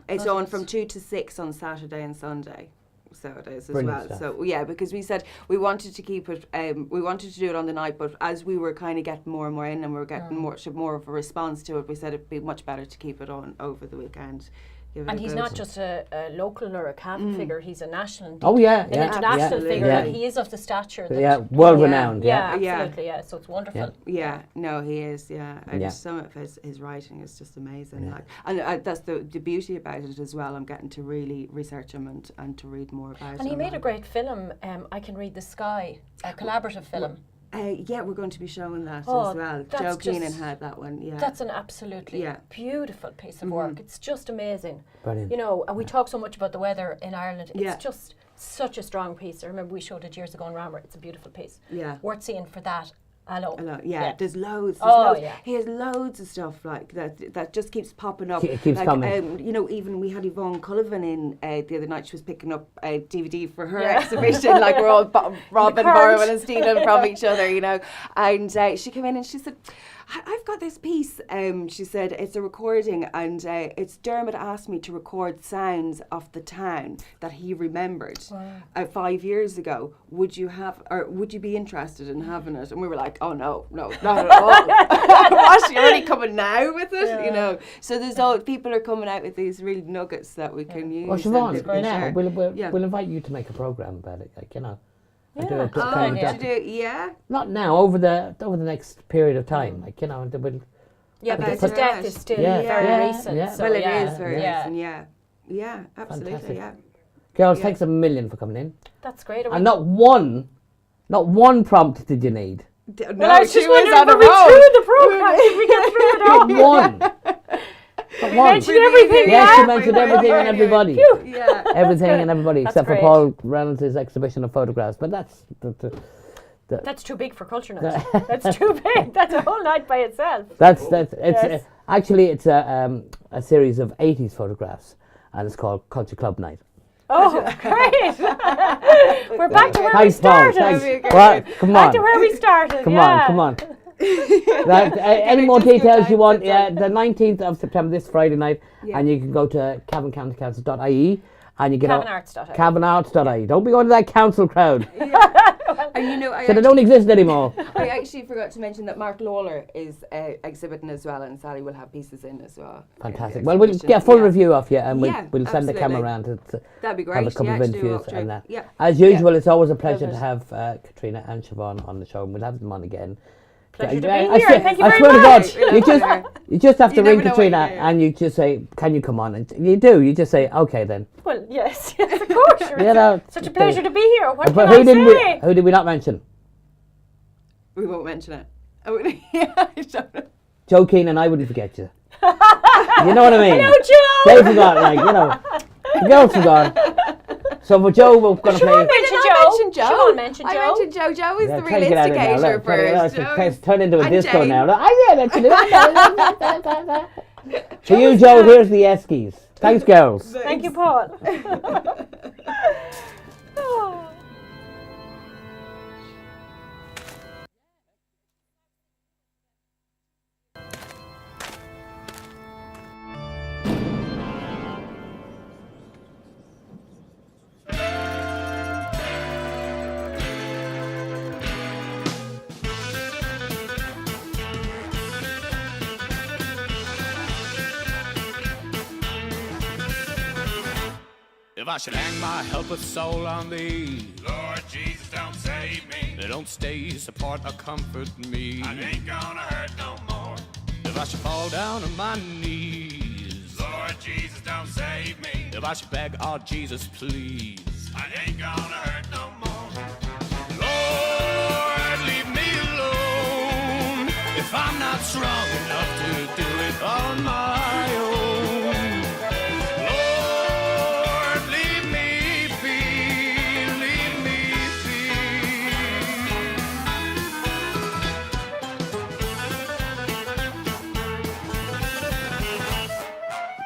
It's on from 2 to 6 on Saturday and Sunday. So it is as well. Stuff. So because we said we wanted to keep it, we wanted to do it on the night, but as we were kind of getting more and more in, and we were getting more of a response to it, we said it'd be much better to keep it on over the weekend. And he's not just a local or a Cavan figure; he's a national, international figure. Yeah. And he is of the stature that world renowned. Absolutely. So it's wonderful. No, he is. And some of his writing is just amazing. And that's the beauty about it as well. I'm getting to really research him and to read more about him. And he made a great film. I Can Read the Sky, a collaborative film. We're going to be showing that as well. Joe Keenan had that one. Yeah, that's an absolutely beautiful piece of work. It's just amazing. Brilliant. And we talk so much about the weather in Ireland. It's just such a strong piece. I remember we showed it years ago in Rammer. It's a beautiful piece. Yeah, worth seeing for that. There's loads. He has loads of stuff like that just keeps popping up. It keeps coming. Even we had Yvonne Cullivan in the other night. She was picking up a DVD for her exhibition. Like we're all robbing, borrowing, and stealing from each other, And she came in and she said, "I've got this piece." She said it's a recording, and it's Dermot asked me to record sounds of the town that he remembered 5 years ago. Would you be interested in having it? And we were like, "Oh no, not at all." What, you're only coming now with it, So there's all people are coming out with these real nuggets that we can use. Well, Siobhan, we'll invite you to make a programme about it, Not now, over the next period of time, but his But death is still very recent. Yeah. So Well, it is very recent. Yeah, absolutely. Fantastic. Yeah. Girls, thanks a million for coming in. That's great. And not one prompt did you need. No, I was just wondering on if a we roll. through the program. Did we get through it all? Not one. Not one. Mentioned everything. Yes, she mentioned everything and everybody. Yeah. Everything and everybody, That's except for great. Paul Reynolds' exhibition of photographs. But that's That's too big for culture night. That's too big. That's a whole night by itself. it's actually it's a series of 80s photographs, and it's called Culture Club Night. Oh, great! We're back to where we Thanks, Paul. started. Thanks. Well, come on. Back to where we started. Come on. Any more details you want? Yeah, the 19th of September, this Friday night, and you can go to cavancountycouncil.ie and you get Cavanarts.ie. Cavanarts.ie. Don't be going to that council crowd. And they don't exist anymore. I actually forgot to mention that Mark Lawler is exhibiting as well, and Sally will have pieces in as well. Fantastic. Well, we'll get a full review of you, and we'll send the absolutely. camera around to That'd be great. have a couple of to do a interviews walkthrough. and that. Yeah. As usual, it's always a pleasure Love to have Katrina and Siobhan on the show, and we'll have them on again. Pleasure to I be here. Thank you I very swear much. to God, you just have to You ring never know Katrina what you do. and you just say, "Can you come on?" And you do. You just say, "Okay, then." Well, yes, of course. Such a pleasure to be here. What But can I say? who did we not mention? We won't mention it. I don't know. Joe Keenan, I wouldn't forget you. You know what I mean? Hello, Joe. They forgot, the girls forgot. So for Joe, we're going to play. Siobhan mentioned Joe. I mentioned Joe. Joe is the real try to get out of it now. instigator Look, try first. to turn into a And disco Jane. now. Look, for you, Joe, here's the Eskies. Thanks, girls. Thank you, Paul. If I should hang my helpless soul on thee, Lord Jesus, don't save me. They don't stay, support, or comfort me. I ain't gonna hurt no more. If I should fall down on my knees, Lord Jesus, don't save me. If I should beg, oh Jesus, please, I ain't gonna hurt no more. Lord, leave me alone if I'm not strong enough to do it on my own. Lord, leave me be, leave me be.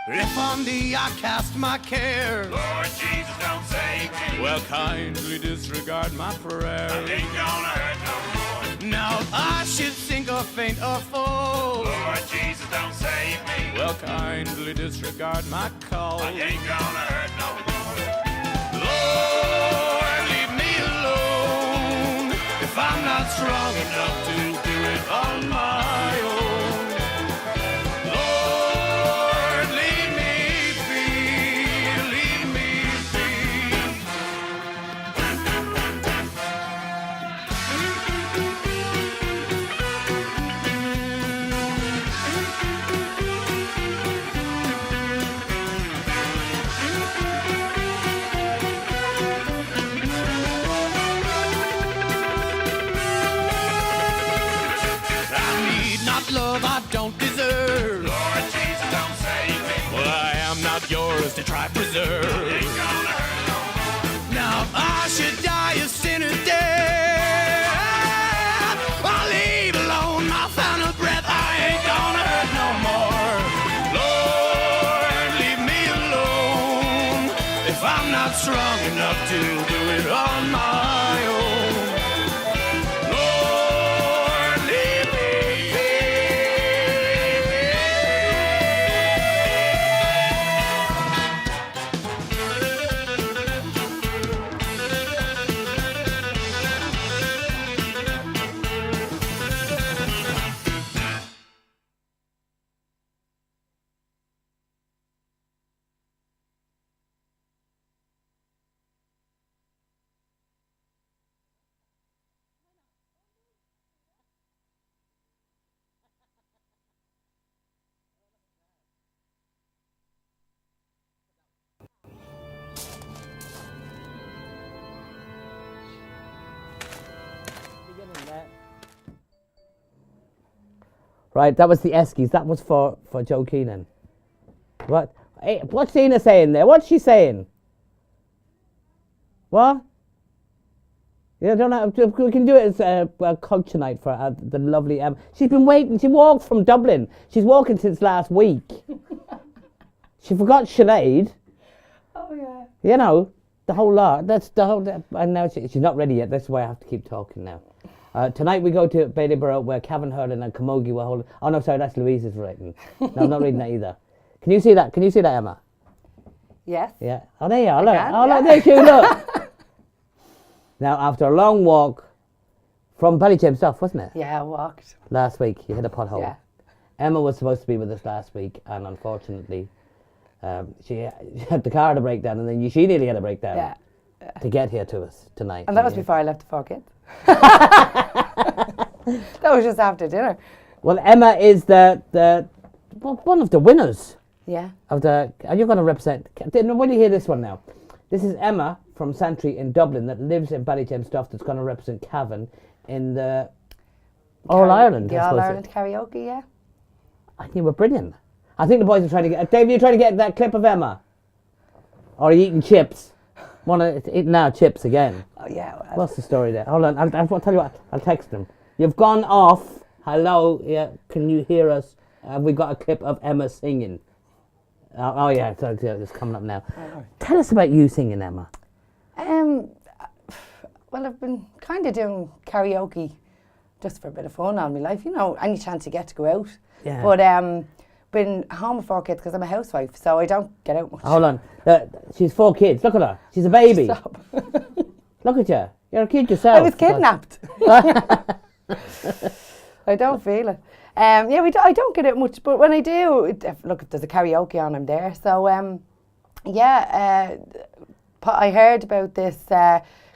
If on thee I cast my care, Lord Jesus, don't save me. Well, kindly disregard my prayer. I ain't gonna hurt no more. Now if I should sink or faint or fall, Lord Jesus, don't save me. Well, kindly disregard my call. I ain't gonna hurt no more. Lord, leave me alone if I'm not strong enough to do it on my own. Lord, leave me be, leave me be. I need not love I don't deserve. Lord Jesus, don't save me. Well, I am not yours to try preserve. Ain't gonna hurt no more. Now if I should die a sinner's death, I'll leave alone my final breath. I ain't gonna hurt no more. Lord, leave me alone if I'm not strong enough to do it on my own. Lord, leave me be. Right, that was the Eskies. That was for Joe Keenan. What? Hey, what's Tina saying there? What's she saying? What? Yeah, don't know. We can do it as a culture night for the lovely Emma. She's been waiting. She walked from Dublin. She's walking since last week. She forgot Sinead. Oh yeah. You know, the whole lot. That's the whole. And now she's not ready yet. That's why I have to keep talking now. Tonight we go to Ballyborough where Cavan Hurlin and Camogie were holding. Oh no, sorry, that's Louise's writing. No, I'm not reading that either. Can you see that? Can you see that, Emma? Yes. Yeah. Oh, there you are. Look. can, Oh, look, there you look. Now, after a long walk from Ballyjamestuff, wasn't it? Yeah, I walked. Last week, you hit a pothole. Yeah. Emma was supposed to be with us last week, and unfortunately, she had the car to break down, and then she nearly had a breakdown. Yeah. To get here to us tonight. And that was before I left the 4 kids. That was just after dinner. Well, Emma is one of the winners Yeah. of the. Are you going to represent? When you hear this one now, this is Emma from Santry in Dublin that lives in Ballyjamestuff that's going to represent Cavan in the All Ireland. The I All suppose. Ireland karaoke, yeah. I think we're brilliant. I think the boys are trying to get. Dave, you're trying to get that clip of Emma, or are you eating chips? Eating now chips again. Oh yeah. Well, What's the story there? Hold on, I'll tell you what. I'll text them. You've gone off. Hello, yeah. Can you hear us? Have we got a clip of Emma singing? Oh yeah, it's coming up now. Tell us about you singing, Emma. well, I've been kind of doing karaoke just for a bit of fun all my life. You know, any chance you get to go out. Yeah. But been home with 4 kids because I'm a housewife, so I don't get out much. Hold on. She's 4 kids. Look at her. She's a baby. Stop. Look at you. You're a kid yourself. I was kidnapped. I don't feel it. Yeah, I don't get out much, but when I do, look, there's a karaoke on, I'm there. So, I heard about this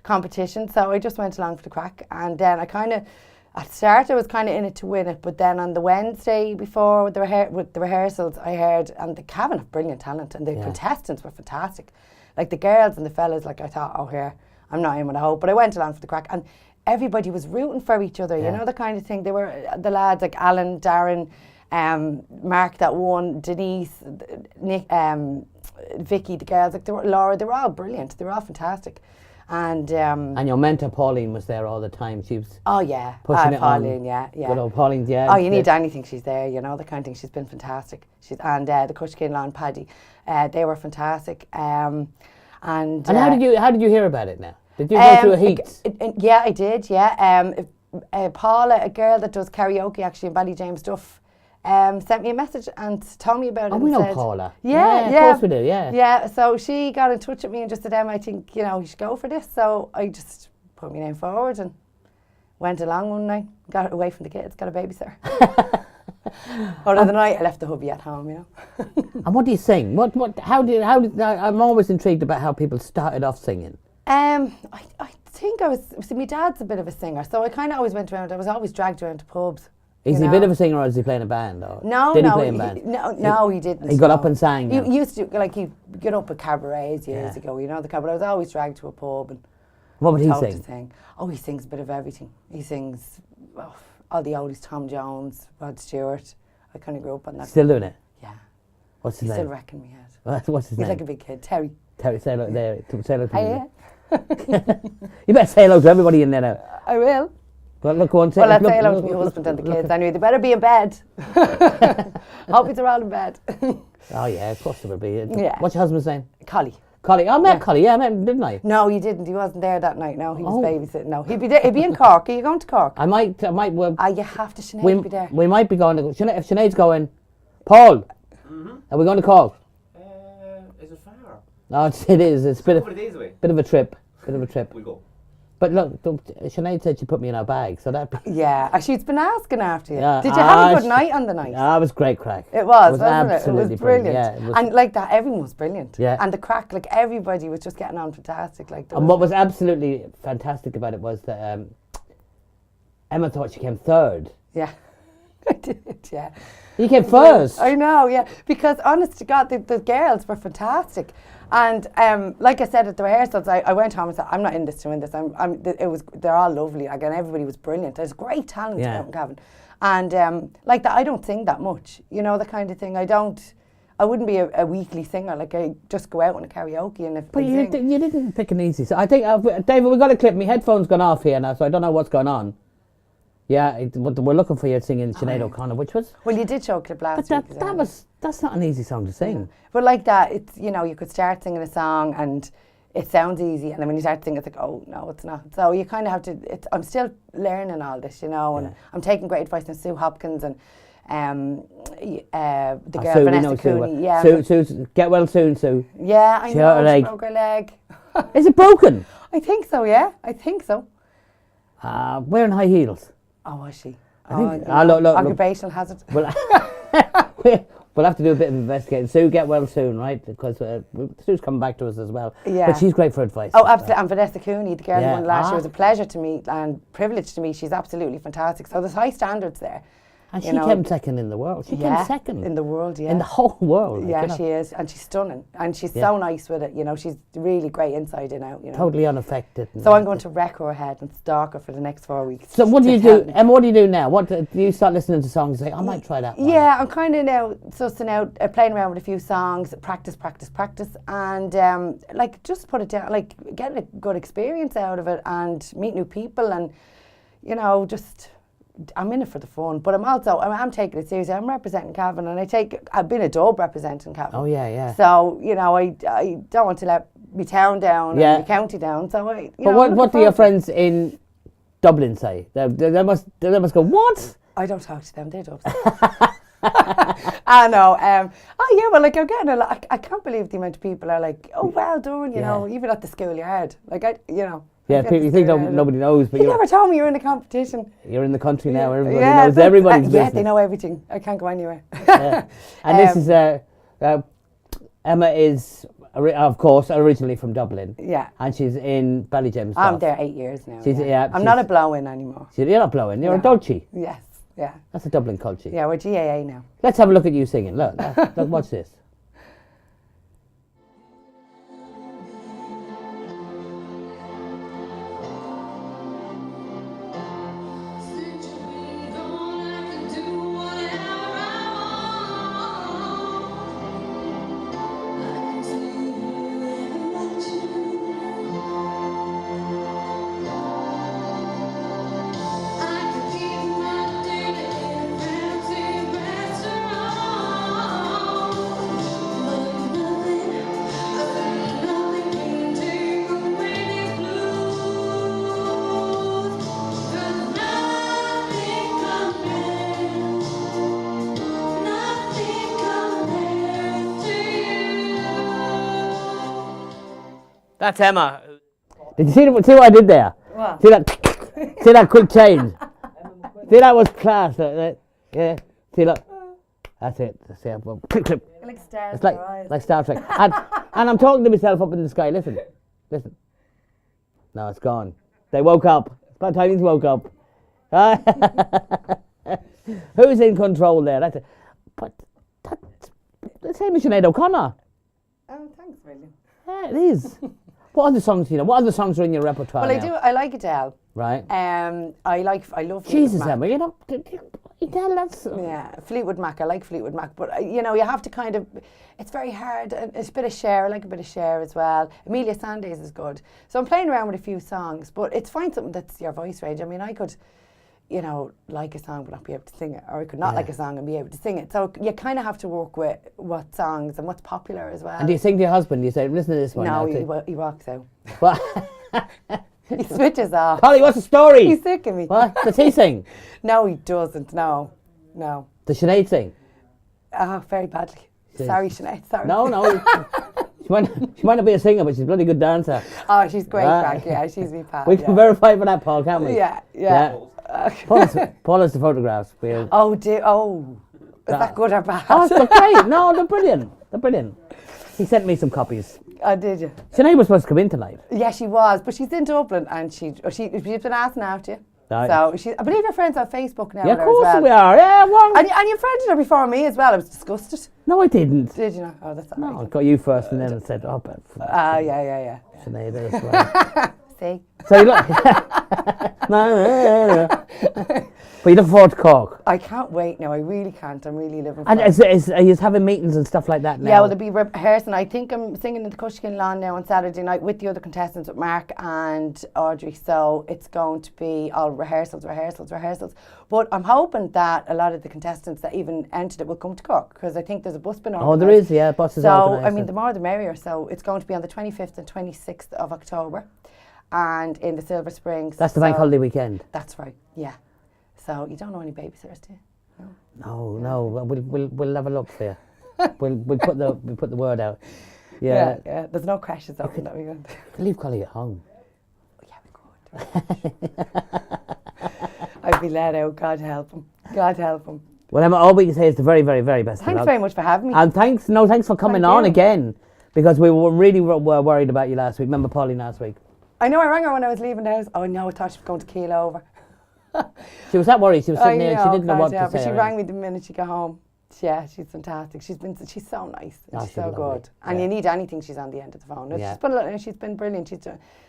competition, so I just went along for the crack. And then I kind of, at the start, I was kind of in it to win it. But then on the Wednesday before with the rehearsals, I heard, and the Cavan have brilliant talent, and the contestants were fantastic. Like the girls and the fellas, like I thought, oh, here, I'm not in with a hope. But I went along for the crack, and everybody was rooting for each other, you know, the kind of thing. They were, the lads like Alan, Darren, Mark that won, Denise, Nick, Vicky, the girls, like Laura, they were all brilliant. They were all fantastic. And your mentor Pauline was there all the time. She was pushing it Pauline, on. yeah. Good old Pauline, yeah. Oh, you need anything, she's there, you know, the kind of thing. She's been fantastic. And the coach Kinlaw and Paddy, they were fantastic. And how did you hear about it now? Did you go through a heat? Yeah, I did. Yeah, Paula, a girl that does karaoke actually in Ballyjames Duff, sent me a message and told me about it. Oh, and we know said, Paula. Yeah, Of course we do. Yeah. Yeah, so she got in touch with me and just said, I think you should go for this. So I just put my name forward and went along one night, got away from the kids, got a babysitter. Other than I left the hubby at home, you know. And what do you sing? How did I'm always intrigued about how people started off singing. I think my dad's a bit of a singer, so I kind of always went around. I was always dragged around to pubs. Is he a bit of a singer, or is he playing a band? Or No, did no, he play in band? No, he didn't. He got up and sang. He used to, like, he'd get up at cabarets years ago, you know, but I was always dragged to a pub and what would he told sing? to sing. Oh, he sings a bit of everything. He sings all the oldies, Tom Jones, Rod Stewart. I kind of grew up on that. Still doing it? Yeah. What's his He's name? still wrecking me head. What's his He's name? like a big kid. Terry. Terry, say hello there. Say hello to me. Yeah. You better say hello to everybody in there now. I will. Well, look, one Well, let's say hello to my husband and the kids. Anyway, they better be in bed. Hope they're all in bed. Oh, yeah, of course they will be. Yeah. What's your husband's name? Collie. Collie. I met Collie, I met him, didn't I? No, he didn't. He wasn't there that night. No, he was babysitting. No, he'd be there. He'd be in Cork. Are you going to Cork? I might. Well, You have to. Sinead be there. we might be going to. If Sinead's going, Paul, are we going to Cork? Is it far? No, it is. It's a bit Couple of days away. Bit of a trip. We'll go. But look, Sinead said she put me in her bag, so that. Yeah, she's been asking after you. Yeah, Did you have a good night on the night? Ah, it was great crack. It was, wasn't it? It absolutely was brilliant. Yeah, it was. And like that, everyone was brilliant. Yeah. And the crack, like everybody was just getting on fantastic. Like. And what was absolutely fantastic about it was that Emma thought she came third. Yeah. I did, yeah. You came first. I know, yeah. Because honest to God, the girls were fantastic. And like I said at the rehearsals, I went home and said, I'm not in this to win this. They're all lovely. Again, everybody was brilliant. There's great talent out in Cavan. And like that, I don't sing that much. You know, the kind of thing. I wouldn't be a weekly singer. Like, I just go out on a karaoke and if But I you sing. didn't pick an easy. So I think, David, we've got a clip. My headphone's gone off here now, so I don't know what's going on. Yeah, we're looking for you singing Sinead O'Connor, which was. Well, you did show a clip last But week. that's not an easy song to sing. Yeah. But like that, it's, you know, you could start singing a song and it sounds easy, and then when you start singing, it's like, oh no, it's not. So you kind of have to. I'm still learning all this, you know, and I'm taking great advice from Sue Hopkins and the girl Sue, Vanessa Cooney. Yeah, Sue, get well soon, Sue. yeah, I She hurt her know. She leg. broke her leg. Is it broken? I think so. Yeah, I think so. Wearing high heels. Oh, was she? think- you know, look. occupational hazard. Well, we'll have to do a bit of investigating. Sue, get well soon, right? Because Sue's coming back to us as well. Yeah. But she's great for advice. Oh, absolutely. And Vanessa Cooney, the girl who Yeah. won last year, was a pleasure to meet and privilege to meet. She's absolutely fantastic. So there's high standards there. And you she know. came second in the world. She came second in the world. Yeah, in the whole world. yeah, you know. she is, and she's stunning, and she's so nice with it. You know, she's really great inside and out. You know, Totally unaffected. So I'm going to wreck her head and stalk her for the next 4 weeks. So what do to you tell do? me. And what do you do now? What do you start listening to songs and say, I might try that one? Yeah, I'm kind of now sussing out, playing around with a few songs, practice, and like just put it down, like get a good experience out of it, and meet new people, and you know, just. I'm in it for the fun, but I'm taking it seriously. I'm representing Cavan, and I've been a dub representing Cavan. Oh yeah. So you know, I don't want to let my town down and my county down. So What do your friends in Dublin say? They must go, what? I don't talk to them. They're dubs. I know. Oh yeah, well, like I'm getting a lot. I can't believe the amount of people are like, oh, well done. You know, even at the schoolyard. Like Yeah, people, you think nobody knows, but you never told me you were in a competition. You're in the country now. Everybody knows everybody's business. Yeah, they know everything. I can't go anywhere. And this is Emma is of course, originally from Dublin. Yeah. And she's in Ballyjim's. I'm there 8 years now. She's- yeah, I'm not a she's- blow-in anymore. You're not blowing, you're a No. Dolce. Yes. Yeah. That's a Dublin culture. Yeah, we're GAA now. Let's have a look at you singing. Look, look, watch this. That's Emma. Did you see what I did there? What? See that? See that quick change? See, that was class. Yeah. See, look. That's it. See, clip, clip. Like stars It's like Star Trek. And I'm talking to myself up in the sky. Listen. No, it's gone. They woke up. It's about time he's woke up. Who's in control there? That's it. But that's the same as Sinead O'Connor. Oh, thanks, William. Yeah, it is. What other songs do you know? What other songs are in your repertoire? Well, I now? do. I like Adele. Right. I love. Jesus, Fleetwood Mac. Emma, you know, Adele, that's... Yeah, Fleetwood Mac. I like Fleetwood Mac, but you know, you have to kind of. It's very hard. It's a bit of Cher. I like a bit of Cher as well. Amelia Sanders is good. So I'm playing around with a few songs, but it's find something that's your voice range. I mean, I could, you know, like a song but not be able to sing it, or I could not like a song and be able to sing it. So you kind of have to work with what songs and what's popular as well. And do you sing to your husband? Do you say, listen to this one? No, now, he walks out. What? He switches off. Polly, what's the story? He's sick of me. What? Does he sing? No, he doesn't. No. Does Sinead sing? Oh, very badly. Sorry, Sinead. Sorry. No. She might not be a singer, but she's a bloody good dancer. Oh, she's great, Right. Frank. Yeah, she's me pal. We can verify for that, Paul, can't we? Yeah. Paul has the photographs. Oh, is that good or bad? Oh, they're great. No, they're brilliant. He sent me some copies. Oh, did you? Sinead was supposed to come in tonight. Yeah, she was, but she's in Dublin and she's been asking after you. Right. So I believe your friends on Facebook now. Yeah, of with her course as well. we are. Yeah, well. And you friended her before me as well. I was disgusted. No, I didn't. Did you not? Oh, that's all No, I right. got you first and then said, oh, but Yeah. Sinead as well. See? So you look. No. But you look forward to Cork. I can't wait now. I really can't. I'm really living for And it. are you having meetings and stuff like that now? Yeah, well, there'll be rehearsing. I think I'm singing in the Cushkin Lawn now on Saturday night with the other contestants, with Mark and Audrey. So it's going to be all rehearsals. But I'm hoping that a lot of the contestants that even entered it will come to Cork, because I think there's a bus been organised. Oh, there is, yeah, buses So, organised. I mean, the more the merrier. So it's going to be on the 25th and 26th of October and in the Silver Springs. That's the bank holiday weekend. That's right, yeah. So you don't know any babysitters, do you? No. We'll have a look for you. we'll put the word out. Yeah. There's no crashes open that weekend. Leave Collie at home. Yeah, we could. I'd be let out. God help him. Well, Emma, all we can say is the very, very, very best of Thanks luck. very much for having me. And thanks for coming Thank on you. again, because we were really were worried about you last week. Remember Pauline last week? I know I rang her when I was leaving the house. Oh no, I thought she was going to keel over. She was that worried. She was sitting there. I She didn't know God, what to yeah, say. but she or rang me the minute she got home. Yeah, she's fantastic. She's so nice. And Oh, she's she's so lovely. good. And Yeah. you need anything, she's on the end of the phone. Yeah. She's been brilliant.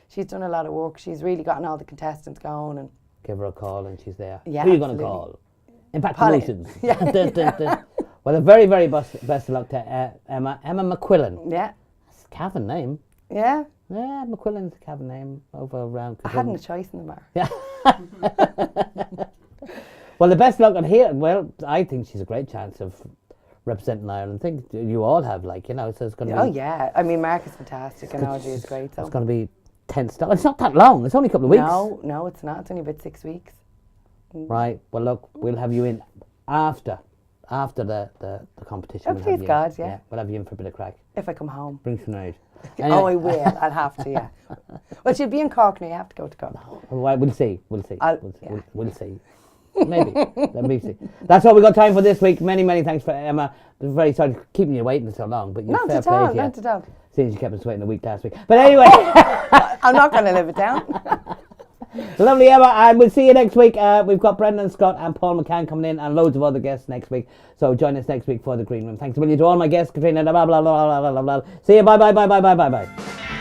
She's done a lot of work. She's really gotten all the contestants going. And Give her a call and she's there. Yeah, Who are you going to absolutely. call? Impact Polly. Solutions. Yeah. Well, a very, very best of luck to Emma McQuillan. yeah, That's a Cavan name. yeah. Yeah, McQuillan's a Cavan name over around. I hadn't a choice in the matter. Yeah. Well, the best luck on here. Well, I think she's a great chance of representing Ireland. I think you all have, so it's going to be. Oh yeah, I mean Mark is fantastic and Audrey is great. So. It's going to be tense stuff. It's not that long. It's only a couple of weeks. No, it's not. It's only about 6 weeks. Right. Well, look, we'll have you in after the competition. Oh, we'll have please you in. God, yeah. We'll have you in for a bit of crack. If I come home. Bring some out. Oh, I will. I'll have to. Yeah. Well, she'll be in Cork now. You have to go to Cork. Well, we'll see. I'll- yeah. We'll see. Maybe. Let me see. That's all we got time for this week. Many, many thanks for Emma. I'm very sorry for keeping you waiting so long, but you're Not fair at play all. to you. Not at all. Seeing as you kept us waiting a week last week. But anyway. I'm not going to live it down. Lovely, Emma, and we'll see you next week. We've got Brendan Scott and Paul McCann coming in, and loads of other guests next week. So join us next week for the Green Room. Thanks a million to all my guests, Katrina. Blah blah blah blah blah blah blah. See you. Bye bye bye bye bye bye bye.